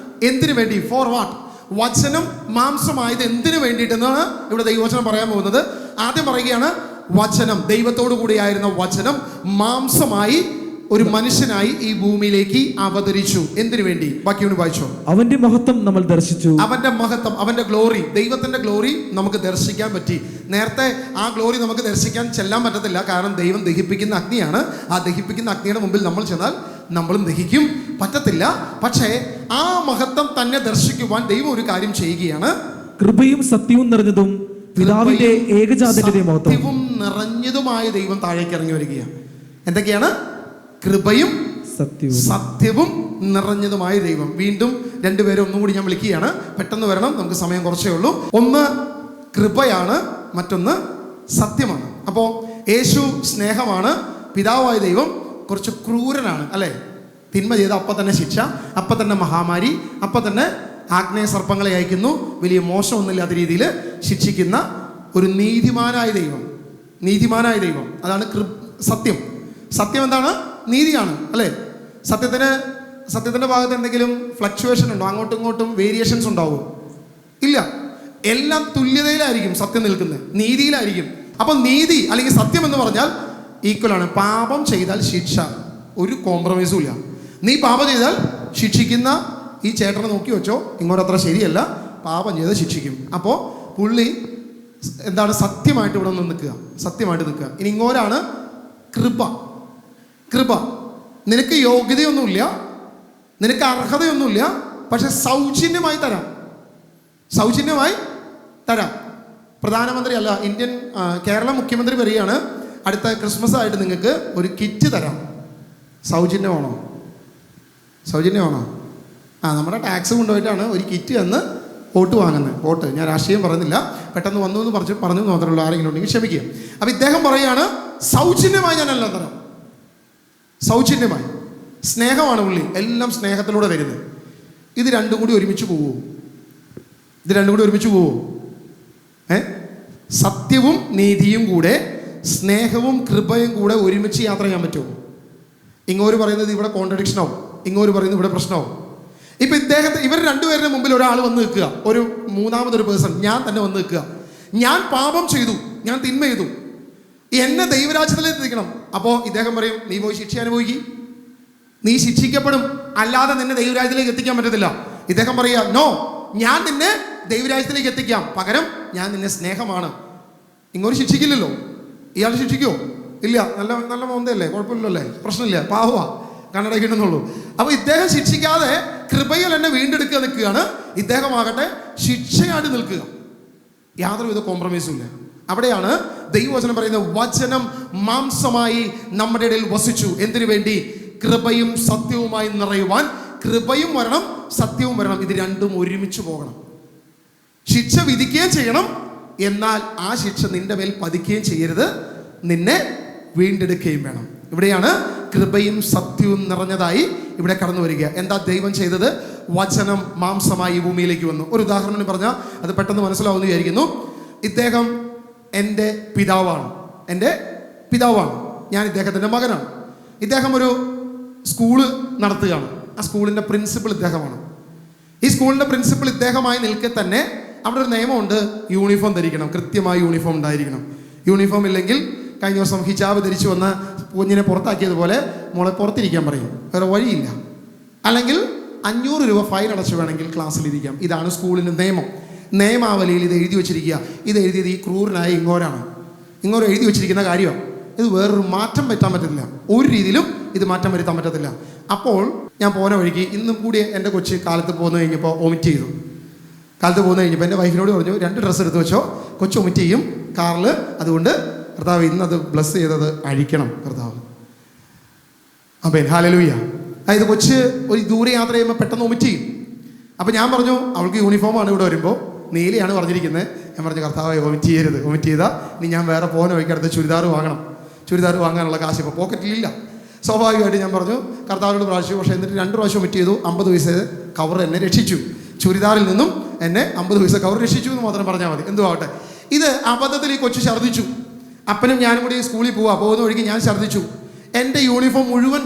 എന്തിനു വേണ്ടി? For what? വചനം മാംസമായത് എന്തിനു വേണ്ടിയിട്ടെന്നാണ് ഇവിടെ ദൈവവചനം പറയാൻ പോകുന്നത്. ആദ്യം പറയുകയാണ്, വചനം, ദൈവത്തോടു കൂടിയായിരുന്ന വചനം മാംസമായി ഒരു മനുഷ്യനായി ഈ ഭൂമിയിലേക്ക് അവതരിച്ചു. എന്തിനു വേണ്ടി? ബാക്കിയൊന്ന് വായിച്ചോ. അവന്റെ മഹത്വം നമ്മൾ ദർശിച്ചു. അവന്റെ മഹത്വം, അവന്റെ ഗ്ലോറി, ദൈവത്തിന്റെ ഗ്ലോറി നമുക്ക് ദർശിക്കാൻ പറ്റി. നേരത്തെ ആ ഗ്ലോറി നമുക്ക് ദർശിക്കാൻ ചെല്ലാൻ പറ്റത്തില്ല, കാരണം ദൈവം ദഹിപ്പിക്കുന്ന അഗ്നിയാണ്. ആ ദഹിപ്പിക്കുന്ന അഗ്നിയുടെ മുമ്പിൽ നമ്മൾ ചെന്നാൽ നമ്മളും ദഹിക്കും, പറ്റത്തില്ല. പക്ഷേ ആ മഹത്വം തന്നെ ദർശിക്കുവാൻ ദൈവം ഒരു കാര്യം ചെയ്യുകയാണ്. കൃപയും സത്യവും നിറഞ്ഞതും പിതാവിന്റെ ഏകജാതന്റെ മഹത്വം, സത്യവും നിറഞ്ഞതുമായ ദൈവം താഴേക്ക് ഇറങ്ങി വരികയാണ്. എന്തൊക്കെയാണ്? കൃപയും സത്യവും നിറഞ്ഞതുമായ ദൈവം. വീണ്ടും രണ്ടുപേരും ഒന്നുകൂടി ഞാൻ വിളിക്കുകയാണ്, പെട്ടെന്ന് വരണം, നമുക്ക് സമയം കുറച്ചേ ഉള്ളൂ. ഒന്ന് കൃപയാണ്, മറ്റൊന്ന് സത്യമാണ്. അപ്പോൾ യേശു സ്നേഹമാണ്, പിതാവായ ദൈവം കുറച്ച് ക്രൂരനാണ്, അല്ലേ? തിന്മ ചെയ്ത അപ്പം തന്നെ ശിക്ഷ, അപ്പം തന്നെ മഹാമാരി, അപ്പം തന്നെ ആഗ്നേയ സർപ്പങ്ങളെ അയക്കുന്നു, വലിയ മോശമൊന്നുമില്ലാത്ത രീതിയിൽ ശിക്ഷിക്കുന്ന ഒരു നീതിമാനായ ദൈവം. നീതിമാനായ ദൈവം, അതാണ് സത്യം. സത്യം എന്താണ്? നീതിയാണ്, അല്ലേ? സത്യത്തിന്റെ ഭാഗത്ത് എന്തെങ്കിലും ഫ്ലക്ച്വേഷൻ ഉണ്ടോ? അങ്ങോട്ടും ഇങ്ങോട്ടും വേരിയേഷൻസ് ഉണ്ടാവുമോ? ഇല്ല. എല്ലാം തുല്യതയിലായിരിക്കും സത്യം നിൽക്കുന്നത്, നീതിയിലായിരിക്കും. അപ്പൊ നീതി അല്ലെങ്കിൽ സത്യം എന്ന് പറഞ്ഞാൽ ഈക്വലാണ്. പാപം ചെയ്താൽ ശിക്ഷ, ഒരു കോംപ്രമൈസും ഇല്ല. നീ പാപം ചെയ്താൽ ശിക്ഷിക്കുന്ന ഈ ചേട്ടനെ നോക്കി വെച്ചോ, ഇങ്ങോട്ട് അത്ര ശരിയല്ല, പാപം ചെയ്ത് ശിക്ഷിക്കും. അപ്പോൾ പുള്ളി എന്താണ്? സത്യമായിട്ട് ഇവിടെ നിന്ന് നിൽക്കുക, സത്യമായിട്ട് നിൽക്കുക. ഇനി ഇങ്ങോരാണ് കൃപ. കൃപ, നിനക്ക് യോഗ്യതയൊന്നുമില്ല, നിനക്ക് അർഹതയൊന്നുമില്ല, പക്ഷെ സൗജന്യമായി തരാം, സൗജന്യമായി തരാം. പ്രധാനമന്ത്രി അല്ല, കേരള മുഖ്യമന്ത്രി പറയുകയാണ്, അടുത്ത ക്രിസ്മസ് ആയിട്ട് നിങ്ങൾക്ക് ഒരു കിറ്റ് തരാം. സൗജന്യമാണോ? സൗജന്യമാണോ? നമ്മുടെ ടാക്സ് കൊണ്ടുപോയിട്ടാണ് ഒരു കിറ്റ് എന്ന് വോട്ട് വാങ്ങുന്നത്. വോട്ട്, ഞാൻ രാഷ്ട്രീയം പറയുന്നില്ല, പെട്ടെന്ന് വന്നു എന്ന് പറഞ്ഞു മാത്രമേ ഉള്ളൂ. ആരെങ്കിലും ഉണ്ടെങ്കിൽ ക്ഷമിക്കുക. അപ്പം ഇദ്ദേഹം പറയുകയാണ്, സൗജന്യമായി ഞാനെല്ലാം തരാം, സൗജന്യമായി. സ്നേഹമാണ് പുള്ളി, എല്ലാം സ്നേഹത്തിലൂടെ തരുന്നത്. ഇത് രണ്ടും കൂടി ഒരുമിച്ച് പോവോ? ഇത് രണ്ടും കൂടി ഒരുമിച്ച് പോവോ? സത്യവും നീതിയും കൂടെ, സ്നേഹവും കൃപയും കൂടെ ഒരുമിച്ച് യാത്ര ചെയ്യാൻ പറ്റുമോ? ഇങ്ങോര് പറയുന്നത് ഇവിടെ കോൺട്രഡിക്ഷൻ ആവും, ഇങ്ങോര് പറയുന്നത് ഇവിടെ പ്രശ്നമാവും. ഇപ്പൊ ഇവർ രണ്ടുപേരുടെ മുമ്പിൽ ഒരാൾ വന്ന് നിൽക്കുക, ഒരു മൂന്നാമതൊരു പേഴ്സൺ, ഞാൻ തന്നെ വന്ന് നിൽക്കുക. ഞാൻ പാപം ചെയ്തു, ഞാൻ തിന്മ ചെയ്തു, എന്നെ ദൈവരാജ്യത്തിലേക്ക് എത്തിക്കണം. അപ്പോൾ ഇദ്ദേഹം പറയും, നീ പോയി ശിക്ഷ അനുഭവിക്കും, നീ ശിക്ഷിക്കപ്പെടും, അല്ലാതെ നിന്നെ ദൈവരാജ്യത്തിലേക്ക് എത്തിക്കാൻ പറ്റത്തില്ല. ഇദ്ദേഹം പറയുക, നോ, ഞാൻ നിന്നെ ദൈവരാജ്യത്തിലേക്ക് എത്തിക്കാം, പകരം ഞാൻ നിന്നെ സ്നേഹമാണ്. ഇങ്ങോട്ട് ശിക്ഷിക്കില്ലല്ലോ. ഇയാൾ ശിക്ഷിക്കുമോ? ഇല്ല. നല്ല മോന്തല്ലേ, കുഴപ്പമില്ലല്ലോ അല്ലേ, പ്രശ്നമില്ല, പാവ കണ്ണടയ്ക്കണമെന്നുള്ളൂ. അപ്പൊ ഇദ്ദേഹം ശിക്ഷിക്കാതെ കൃപയിൽ എന്നെ വീണ്ടെടുക്കുക നിൽക്കുകയാണ്. ഇദ്ദേഹമാകട്ടെ ശിക്ഷയായിട്ട് നിൽക്കുക, യാതൊരുവിധ കോംപ്രമൈസും ഇല്ല. അവിടെയാണ് ദൈവവചനം പറയുന്നത്, വചനം മാംസമായി നമ്മുടെ ഇടയിൽ വസിച്ചു. എന്തിനു വേണ്ടി? കൃപയും സത്യവുമായി നിറയുവാൻ. കൃപയും വരണം, സത്യവും വരണം. ഇത് രണ്ടും ഒരുമിച്ച് പോകണം. ശിക്ഷ വിധിക്കുകയും ചെയ്യണം, എന്നാൽ ആ ശിക്ഷ നിന്റെ മേൽ പതിക്കുകയും ചെയ്യരുത്, നിന്നെ വീണ്ടെടുക്കുകയും വേണം. ഇവിടെയാണ് കൃപയും സത്യവും നിറഞ്ഞതായി ഇവിടെ കടന്നു വരിക. എന്താ ദൈവം ചെയ്തത്? വചനം മാംസമായി ഭൂമിയിലേക്ക് വന്നു. ഒരു ഉദാഹരണം പറഞ്ഞാൽ അത് പെട്ടെന്ന് മനസ്സിലാവുമെന്ന് വിചാരിക്കുന്നു. ഇദ്ദേഹം എൻ്റെ പിതാവാണ്, എൻ്റെ പിതാവാണ്, ഞാൻ ഇദ്ദേഹത്തിൻ്റെ മകനാണ്. ഇദ്ദേഹം ഒരു സ്കൂള് നടത്തുകയാണ്. ആ സ്കൂളിൻ്റെ പ്രിൻസിപ്പൽ ഇദ്ദേഹമാണ്. ഈ സ്കൂളിൻ്റെ പ്രിൻസിപ്പൽ ഇദ്ദേഹമായി നിൽക്കെ തന്നെ അവിടെ ഒരു നിയമമുണ്ട്, യൂണിഫോം ധരിക്കണം, കൃത്യമായി യൂണിഫോം ഉണ്ടായിരിക്കണം. യൂണിഫോം ഇല്ലെങ്കിൽ കഴിഞ്ഞ ദിവസം ഹിജാബ് ധരിച്ചു വന്ന കുഞ്ഞിനെ പുറത്താക്കിയതുപോലെ മോളെ പുറത്തിരിക്കാൻ പറയും, വേറെ വഴിയില്ല. അല്ലെങ്കിൽ 500 രൂപ ഫൈൻ അടച്ചു വേണമെങ്കിൽ ക്ലാസ്സിലിരിക്കാം. ഇതാണ് സ്കൂളിൻ്റെ നിയമം. നിയമാവലിയിൽ ഇത് എഴുതി വെച്ചിരിക്കുക. ഇത് എഴുതിയത് ഈ ക്രൂരനായ ഇങ്ങോരാണ്. ഇങ്ങോട്ട് എഴുതി വെച്ചിരിക്കുന്ന കാര്യമാണ്. ഇത് വേറൊരു മാറ്റം പറ്റാൻ പറ്റത്തില്ല, ഒരു രീതിയിലും ഇത് മാറ്റം വരുത്താൻ പറ്റത്തില്ല. അപ്പോൾ ഞാൻ പോകുന്ന വഴിക്ക് ഇന്നും കൂടി എൻ്റെ കൊച്ച് കാലത്ത് പോന്നു കഴിഞ്ഞപ്പോൾ വൊമിറ്റ് ചെയ്തു. കാലത്ത് പോന്നു കഴിഞ്ഞപ്പോൾ എൻ്റെ വൈഫിനോട് പറഞ്ഞു, 2 ഡ്രസ്സ് എടുത്ത് വെച്ചോ, കൊച്ച് വൊമിറ്റ് ചെയ്യും കാറിൽ, അതുകൊണ്ട് കർത്താവ് ഇന്നത് ബ്ലസ് ചെയ്തത് അഴിക്കണം കർത്താവ്. അമേൻ, ഹല്ലേലൂയ. അതായത് കൊച്ച് ഒരു ദൂരെ യാത്ര ചെയ്യുമ്പോൾ പെട്ടെന്ന് വൊമിറ്റ് ചെയ്യും. അപ്പോൾ ഞാൻ പറഞ്ഞു, അവൾക്ക് യൂണിഫോമാണ് ഇവിടെ വരുമ്പോൾ നീലയാണ് പറഞ്ഞിരിക്കുന്നത്. ഞാൻ പറഞ്ഞു, കർത്താവേ വൊമിറ്റ് ചെയ്യരുത്, വൊമിറ്റ് ചെയ്താൽ ഇനി ഞാൻ വേറെ പോകുന്ന വഴിക്ക് അടുത്ത് ചുരിദാർ വാങ്ങണം. ചുരിദാർ വാങ്ങാനുള്ള കാശ് ഇപ്പോൾ പോക്കറ്റിലില്ല. സ്വാഭാവികമായിട്ട് ഞാൻ പറഞ്ഞു കർത്താവിനോട് പ്രാർത്ഥിച്ചു. പക്ഷേ എന്നിട്ട് 2 പ്രാവശ്യം വൊമിറ്റ് ചെയ്തു. 50 പൈസ കവർ എന്നെ രക്ഷിച്ചു. ചുരിദാറിൽ നിന്നും എന്നെ 50 പൈസ കവർ രക്ഷിച്ചു എന്ന് മാത്രം പറഞ്ഞാൽ മതി. എന്തുവാകട്ടെ, ഇത് അബദ്ധത്തിൽ ഈ കൊച്ചു ഛർദ്ദിച്ചു. അപ്പനും ഞാനും കൂടി സ്കൂളിൽ പോകുന്ന വഴിക്ക് ഞാൻ ഛർദ്ദിച്ചു. എൻ്റെ യൂണിഫോം മുഴുവൻ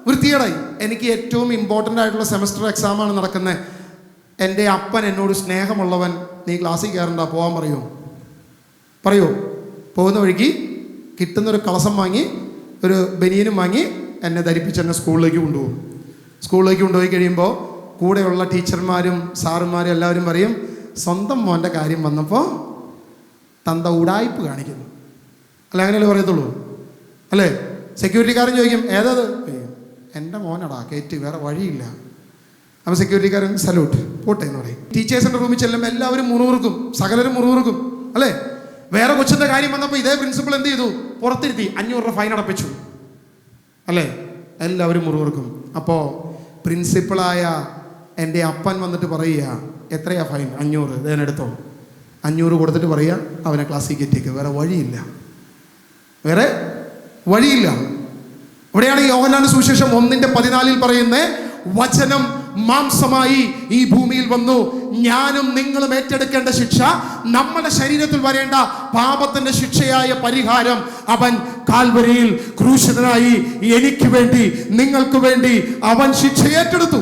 വൃത്തികേടായി. എനിക്ക് ഏറ്റവും ഇമ്പോർട്ടൻ്റ് ആയിട്ടുള്ള സെമസ്റ്റർ എക്സാമാണ് നടക്കുന്നത്. എൻ്റെ അപ്പൻ എന്നോട് സ്നേഹമുള്ളവൻ, നീ ക്ലാസ്സിൽ കയറണ്ട, പോകാൻ പറയുമോ? പോകുന്ന വഴിക്ക് കിട്ടുന്നൊരു കളസം വാങ്ങി, ഒരു ബനിയനും വാങ്ങി എന്നെ ധരിപ്പിച്ച് എന്നെ സ്കൂളിലേക്ക് കൊണ്ടുപോയി കഴിയുമ്പോൾ കൂടെയുള്ള ടീച്ചർമാരും സാറുമാരും എല്ലാവരും പറയും, സ്വന്തം മോൻ്റെ കാര്യം വന്നപ്പോൾ തന്ത ഉടായ്പ് കാണിക്കുന്നു. അല്ല, അങ്ങനെയല്ലേ പറയത്തുള്ളൂ അല്ലേ? സെക്യൂരിറ്റിക്കാരൻ ചോദിക്കും, ഏതത്? എൻ്റെ മോനടാ, കയറ്റ്, വേറെ വഴിയില്ല. അപ്പോൾ സെക്യൂരിറ്റിക്കാരൻ സല്യൂട്ട്, പോട്ടെ എന്ന് പറയും. ടീച്ചേഴ്സിൻ്റെ റൂമിൽ ചെല്ലുമ്പോൾ എല്ലാവരും മുറുമുറുക്കും, സകലരും മുറുമുറുക്കും അല്ലേ? വേറെ കൊച്ചിൻ്റെ കാര്യം വന്നപ്പോൾ ഇതേ പ്രിൻസിപ്പൾ എന്ത് ചെയ്തു? പുറത്തിരുത്തി 500 രൂപ ഫൈൻ അടപ്പിച്ചു അല്ലേ? എല്ലാവരും മുറുമുറുക്കും. അപ്പോൾ പ്രിൻസിപ്പളായ എൻ്റെ അപ്പൻ വന്നിട്ട് പറയുക, എത്രയാ ഫൈൻ? 500. ഇതിനെടുത്തോ. 500 കൊടുത്തിട്ട് പറയുക, അവനെ ക്ലാസ്സിൽ കയറ്റിയേക്ക്, വേറെ വഴിയില്ല. ഇവിടെയാണ് യോഹന്നാന്റെ സുവിശേഷം 1:14 പറയുന്നത്, വചനം മാംസമായി ഈ ഭൂമിയിൽ വന്നു, ഞാനും നിങ്ങളും ഏറ്റെടുക്കേണ്ട ശിക്ഷ, നമ്മുടെ ശരീരത്തിൽ വരേണ്ട പാപത്തിന്റെ ശിക്ഷയായ പരിഹാരം അവൻ കാൽവരിയിൽ ക്രൂശിതനായി എനിക്ക് വേണ്ടി, നിങ്ങൾക്ക് വേണ്ടി അവൻ ശിക്ഷ ഏറ്റെടുത്തു.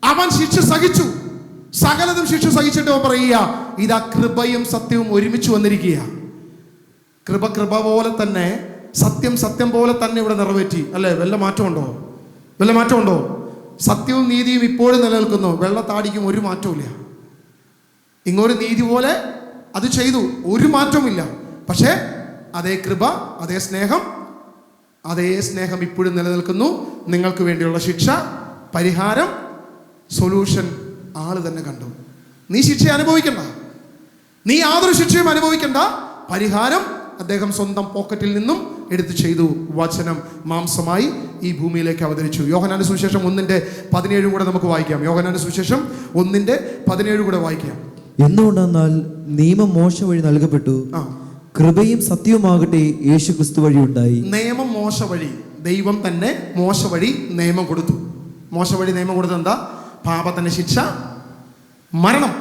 അവൻ ശിക്ഷ സഹിച്ചു, സകലതും ശിക്ഷ സഹിച്ചിട്ട് അവൻ പറയുക, ഇതാ കൃപയും സത്യവും ഒരുമിച്ച് വന്നിരിക്കുക. കൃപ പോലെ തന്നെ, സത്യം പോലെ തന്നെ ഇവിടെ നിറവേറ്റി അല്ലേ? വല്ല മാറ്റമുണ്ടോ? സത്യവും നീതിയും ഇപ്പോഴും നിലനിൽക്കുന്നു. വെള്ളത്താടിക്കും ഒരു മാറ്റവും. ഇങ്ങോട്ട് നീതി പോലെ അത് ചെയ്തു, ഒരു മാറ്റവുമില്ല. പക്ഷേ അതേ കൃപ, അതേ സ്നേഹം ഇപ്പോഴും നിലനിൽക്കുന്നു. നിങ്ങൾക്ക് വേണ്ടിയുള്ള ശിക്ഷ, പരിഹാരം, സൊല്യൂഷൻ ആള് തന്നെ കണ്ടു. നീ ശിക്ഷ അനുഭവിക്കണ്ട, നീ യാതൊരു ശിക്ഷയും അനുഭവിക്കണ്ട. പരിഹാരം അദ്ദേഹം സ്വന്തം പോക്കറ്റിൽ നിന്നും എടുത്തു ചെയ്തു. വചനം മാംസമായി ഈ ഭൂമിയിലേക്ക് അവതരിച്ചു. യോഹന്നാന്റെ സുവിശേഷം 1:17 കൂടെ നമുക്ക് വായിക്കാം. യോഹന്നാന്റെ സുവിശേഷം 1:17 കൂടെ വായിക്കാം. എന്തുകൊണ്ടെന്നാൽ നിയമം മോശ വഴി നൽകപ്പെട്ടു, കൃപയും സത്യവുമാകട്ടെ യേശു ക്രിസ്തു വഴി ഉണ്ടായി. നിയമം മോശ വഴി, ദൈവം തന്നെ മോശ വഴി നിയമം കൊടുത്തു. മോശ വഴി നിയമം കൊടുത്തത് എന്താ? പാപത്തിന്റെ ശിക്ഷ മരണം.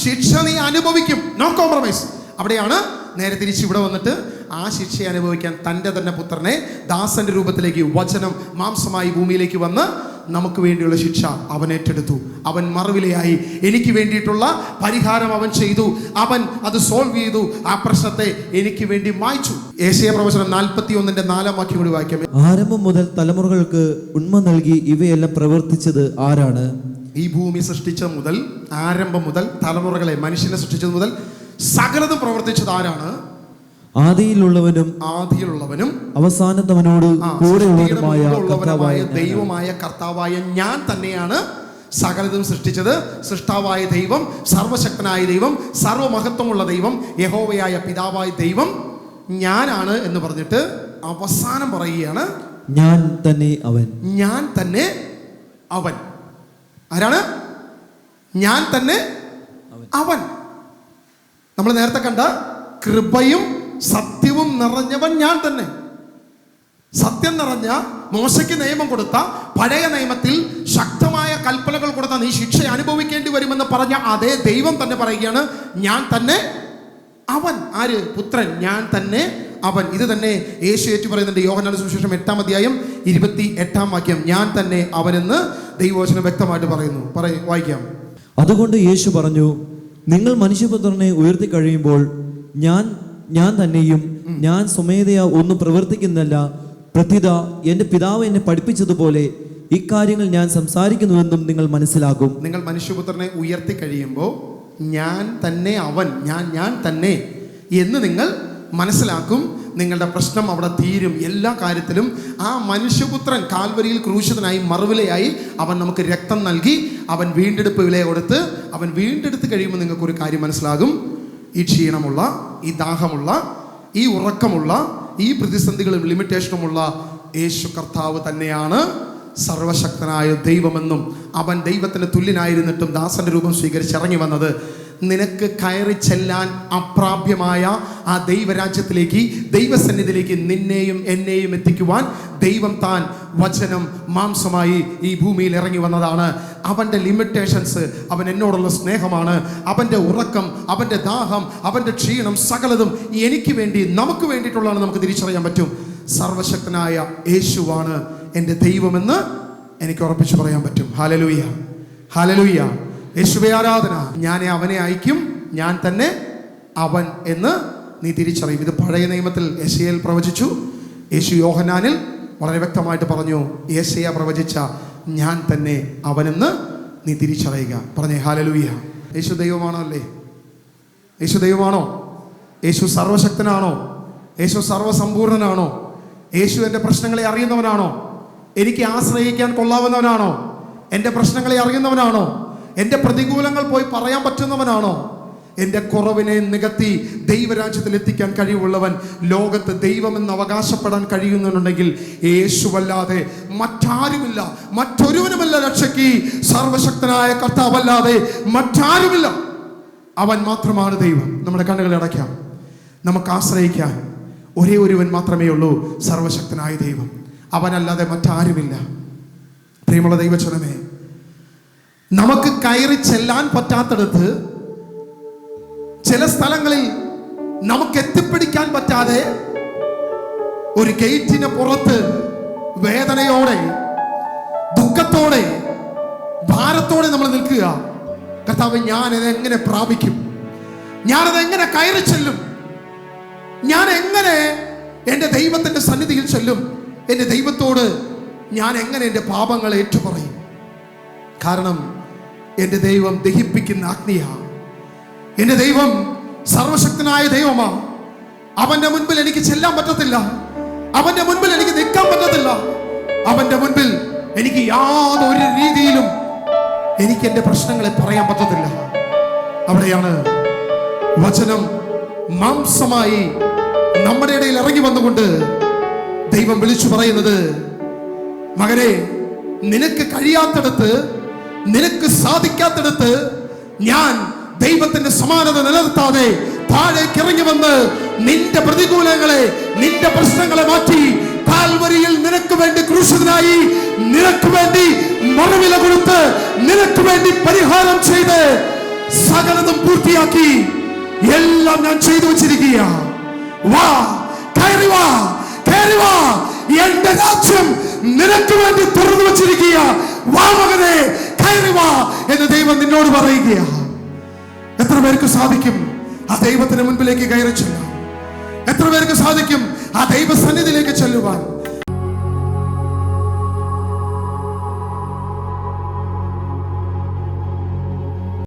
ശിക്ഷ നീ അനുഭവിക്കും, നോ കോംപ്രമൈസ്. അവിടെയാണ് നേരെ തിരിച്ച് ഇവിടെ വന്നിട്ട് ആ ശിക്ഷയെ അനുഭവിക്കാൻ തൻ്റെ തന്നെ പുത്രനെ ദാസന്റെ രൂപത്തിലേക്ക്, വചനം മാംസമായി ഭൂമിയിലേക്ക് വന്ന് നമുക്ക് വേണ്ടിയുള്ള ശിക്ഷ അവൻ ഏറ്റെടുത്തു. അവൻ മറുവിലയായി എനിക്ക് വേണ്ടിയിട്ടുള്ള പരിഹാരം അവൻ ചെയ്തു. അവൻ അത് സോൾവ് ചെയ്തു. ആ പ്രശ്നത്തെ എനിക്ക് വേണ്ടി മായ്ച്ചു. യെശയ്യാ പ്രവചനം 41:4 കൂടി വായിക്കാം. ആരംഭം മുതൽ തലമുറകൾക്ക് ഉണ്മ നൽകി ഇവയെല്ലാം പ്രവർത്തിച്ചത് ആരാണ്? ഈ ഭൂമി സൃഷ്ടിച്ച മുതൽ, ആരംഭം മുതൽ, തലമുറകളെ, മനുഷ്യനെ സൃഷ്ടിച്ചത് മുതൽ സകലതും പ്രവർത്തിച്ചത് ആരാണ്? ആദിയിലുള്ളവനും അവസാനത്തവനോട് കൂടെയുള്ളവനുമായ ദൈവമായ കർത്താവായ ഞാൻ തന്നെയാണ് സകലതും സൃഷ്ടിച്ചത്. സൃഷ്ടാവായ ദൈവം, സർവശക്തനായ ദൈവം, സർവമഹത്വമുള്ള ദൈവം, യഹോവയായ പിതാവായ ദൈവം ഞാനാണ് എന്ന് പറഞ്ഞിട്ട് അവസാനം പറയുകയാണ്, ഞാൻ തന്നെ അവൻ. ആരാണ്? ഞാൻ തന്നെ അവൻ. നമ്മൾ നേരത്തെ കണ്ട കൃപയും സത്യവും നിറഞ്ഞവൻ ഞാൻ തന്നെ. സത്യം നിറഞ്ഞ, മോശയ്ക്ക് നിയമം കൊടുത്ത, പഴയ നിയമത്തിൽ ശക്തമായ കൽപ്പനകൾ കൊടുത്ത, നീ ശിക്ഷ അനുഭവിക്കേണ്ടി വരുമെന്ന് പറഞ്ഞ അതേ ദൈവം തന്നെ പറയുകയാണ്, ഞാൻ തന്നെ അവൻ. ആര്? പുത്രൻ. ഞാൻ തന്നെ അവൻ. ഇത് തന്നെ യേശു ഏറ്റു പറയുന്നുണ്ട്. യോഹന്നാന്റെ സുവിശേഷം 8:28 ഞാൻ തന്നെ അവനെന്ന് ദൈവവചനം വ്യക്തമായിട്ട് പറയുന്നു. വായിക്കാം. അതുകൊണ്ട് യേശു പറഞ്ഞു, നിങ്ങൾ മനുഷ്യപുത്രനെ ഉയർത്തി കഴിയുമ്പോൾ ഞാൻ തന്നെയും ഞാൻ സ്വമേധയാ ഒന്നും പ്രവർത്തിക്കുന്നില്ല, പ്രത്യുത എൻ്റെ പിതാവ് എന്നെ പഠിപ്പിച്ചതുപോലെ ഇക്കാര്യങ്ങൾ ഞാൻ സംസാരിക്കുന്നുവെന്നും നിങ്ങൾ മനസ്സിലാക്കും. നിങ്ങൾ മനുഷ്യപുത്രനെ ഉയർത്തി കഴിയുമ്പോൾ ഞാൻ തന്നെ അവൻ, ഞാൻ തന്നെ എന്ന് നിങ്ങൾ മനസ്സിലാക്കും. നിങ്ങളുടെ പ്രശ്നം അവിടെ തീരും. എല്ലാ കാര്യത്തിലും ആ മനുഷ്യപുത്രൻ കാൽവരിയിൽ ക്രൂശിതനായി മറുവിലയായി അവൻ നമുക്ക് രക്തം നൽകി, അവൻ വീണ്ടെടുപ്പ് വില കൊടുത്ത്, അവൻ വീണ്ടെടുത്ത് കഴിയുമ്പോൾ നിങ്ങൾക്കൊരു കാര്യം മനസ്സിലാകും. ഈ ക്ഷീണമുള്ള, ഈ ദാഹമുള്ള, ഈ ഉറക്കമുള്ള, ഈ പ്രതിസന്ധികളും ലിമിറ്റേഷനുമുള്ള യേശു കർത്താവ് തന്നെയാണ് സർവശക്തനായ ദൈവമെന്നും അവൻ ദൈവത്തിന് തുല്യനായിരുന്നിട്ടും ദാസന്റെ രൂപം സ്വീകരിച്ച് ഇറങ്ങി വന്നത് നിനക്ക് കയറി ചെല്ലാൻ അപ്രാപ്യമായ ആ ദൈവരാജ്യത്തിലേക്ക്, ദൈവസന്നിധിയിലേക്ക് നിന്നെയും എന്നെയും എത്തിക്കുവാൻ ദൈവം താൻ വചനം മാംസമായി ഈ ഭൂമിയിൽ ഇറങ്ങി വന്നതാണ്. അവൻ്റെ ലിമിറ്റേഷൻസ് അവൻ എന്നോടുള്ള സ്നേഹമാണ്. അവൻ്റെ ഉറക്കം, അവൻ്റെ ദാഹം, അവൻ്റെ ക്ഷീണം സകലതും എനിക്ക് വേണ്ടി, നമുക്ക് വേണ്ടിയിട്ടുള്ളതാണ്. നമുക്ക് തിരിച്ചറിയാൻ പറ്റും സർവശക്തനായ യേശുവാണ് എൻ്റെ ദൈവമെന്ന് എനിക്ക് ഉറപ്പിച്ചു പറയാൻ പറ്റും. Hallelujah, hallelujah. യേശുവേ ആരാധന. ഞാൻ അവനെ അയക്കും, ഞാൻ തന്നെ അവൻ എന്ന് നീ തിരിച്ചറിയും. ഇത് പഴയ നിയമത്തിൽ യെശയ്യാൽ പ്രവചിച്ചു. യേശു യോഹന്നാനിൽ വളരെ വ്യക്തമായിട്ട് പറഞ്ഞു, യെശയ്യാ പ്രവചിച്ച ഞാൻ തന്നെ അവനെന്ന് നീ തിരിച്ചറിയുക. പറഞ്ഞേ ഹല്ലേലൂയ. യേശു ദൈവമാണോ? അല്ലേ? യേശു ദൈവമാണോ? യേശു സർവശക്തനാണോ? യേശു സർവസമ്പൂർണനാണോ? യേശു എൻ്റെ പ്രശ്നങ്ങളെ അറിയുന്നവനാണോ? എനിക്ക് ആശ്രയിക്കാൻ കൊള്ളാവുന്നവനാണോ? എൻ്റെ പ്രശ്നങ്ങളെ അറിയുന്നവനാണോ? എൻ്റെ പ്രതികൂലങ്ങൾ പോയി പറയാൻ പറ്റുന്നവനാണോ? എൻ്റെ കുറവിനെ നികത്തി ദൈവരാജ്യത്തിൽ എത്തിക്കാൻ കഴിവുള്ളവൻ, ലോകത്ത് ദൈവമെന്ന് അവകാശപ്പെടാൻ കഴിയുന്നുണ്ടെങ്കിൽ യേശുവല്ലാതെ മറ്റാരുമില്ല, മറ്റൊരുവനുമല്ല രക്ഷയ്ക്ക്. സർവശക്തനായ കർത്താവല്ലാതെ മറ്റാരുമില്ല. അവൻ മാത്രമാണ് ദൈവം. നമ്മുടെ കണ്ണുകളെ അടയ്ക്കാം. നമുക്ക് ആശ്രയിക്കാൻ ഒരേ ഒരുവൻ മാത്രമേ ഉള്ളൂ, സർവശക്തനായ ദൈവം. അവനല്ലാതെ മറ്റാരുമില്ല. പ്രിയമുള്ള ദൈവജനമേ, നമുക്ക് കയറി ചെല്ലാൻ പറ്റാത്തടത്ത്, ചില സ്ഥലങ്ങളിൽ നമുക്ക് എത്തിപ്പിടിക്കാൻ പറ്റാതെ ഒരു ഗേറ്റിന് പുറത്ത് വേദനയോടെ, ദുഃഖത്തോടെ, ഭാരത്തോടെ നമ്മൾ നിൽക്കുക. കർത്താവ്, ഞാനത് എങ്ങനെ പ്രാപിക്കും? ഞാനത് എങ്ങനെ കയറി ചെല്ലും? ഞാൻ എങ്ങനെ എൻ്റെ ദൈവത്തിൻ്റെ സന്നിധിയിൽ ചെല്ലും? എൻ്റെ ദൈവത്തോട് ഞാൻ എങ്ങനെ എൻ്റെ പാപങ്ങൾ ഏറ്റുപറയും? കാരണം എൻ്റെ ദൈവം ദഹിപ്പിക്കുന്ന അഗ്നിയാണ്. എൻ്റെ ദൈവം സർവശക്തനായ ദൈവമാണ്. അവൻ്റെ മുൻപിൽ എനിക്ക് ചെല്ലാൻ പറ്റത്തില്ല. അവൻ്റെ മുൻപിൽ എനിക്ക് നിൽക്കാൻ പറ്റത്തില്ല. അവൻ്റെ മുൻപിൽ എനിക്ക് യാതൊരു രീതിയിലും എനിക്ക് എൻ്റെ പ്രശ്നങ്ങളെ പറയാൻ പറ്റത്തില്ല. അവിടെയാണ് വചനം മാംസമായി നമ്മുടെ ഇടയിൽ ഇറങ്ങി വന്നുകൊണ്ട് ദൈവം വിളിച്ചു പറയുന്നത്, മകനെ, നിനക്ക് കഴിയാത്തടത്ത്, നിനക്ക് സാധിക്കാത്തടത്ത് ഞാൻ ദൈവത്തിന്റെ സമാനത നിലനിർത്താതെ താഴേക്ക് ഇറങ്ങി വന്ന് നിന്റെ പ്രതികൂലങ്ങളെ, നിന്റെ പ്രശ്നങ്ങളെ മാറ്റി കാൽവരിയിൽ നിനക്ക് വേണ്ടി ക്രൂശിതനായി, നിനക്ക് വേണ്ടി മറുവില കൊടുത്ത്, നിനക്ക് വേണ്ടി പരിഹാരം ചെയ്ത് സകലതും പൂർത്തിയാക്കി എല്ലാം ഞാൻ ചെയ്തു വച്ചിരിക്കുക. വാ, കയറി വാ, കയറി വാ, എന്റെ രാജ്യം നിനക്ക് വേണ്ടി തുറന്നു വച്ചിരിക്കുക. വാ മകനെ, കയറി വാ എന്ന് ദൈവം നിന്നോട് പറയുകയാണ്. എത്ര പേർക്ക് സാധിക്കും ആ ദൈവത്തിന് മുൻപിലേക്ക് കയറി ചെല്ലാൻ? എത്ര പേർക്ക് സാധിക്കും ആ ദൈവ സന്നിധിയിലേക്ക് ചെല്ലുവാൻ?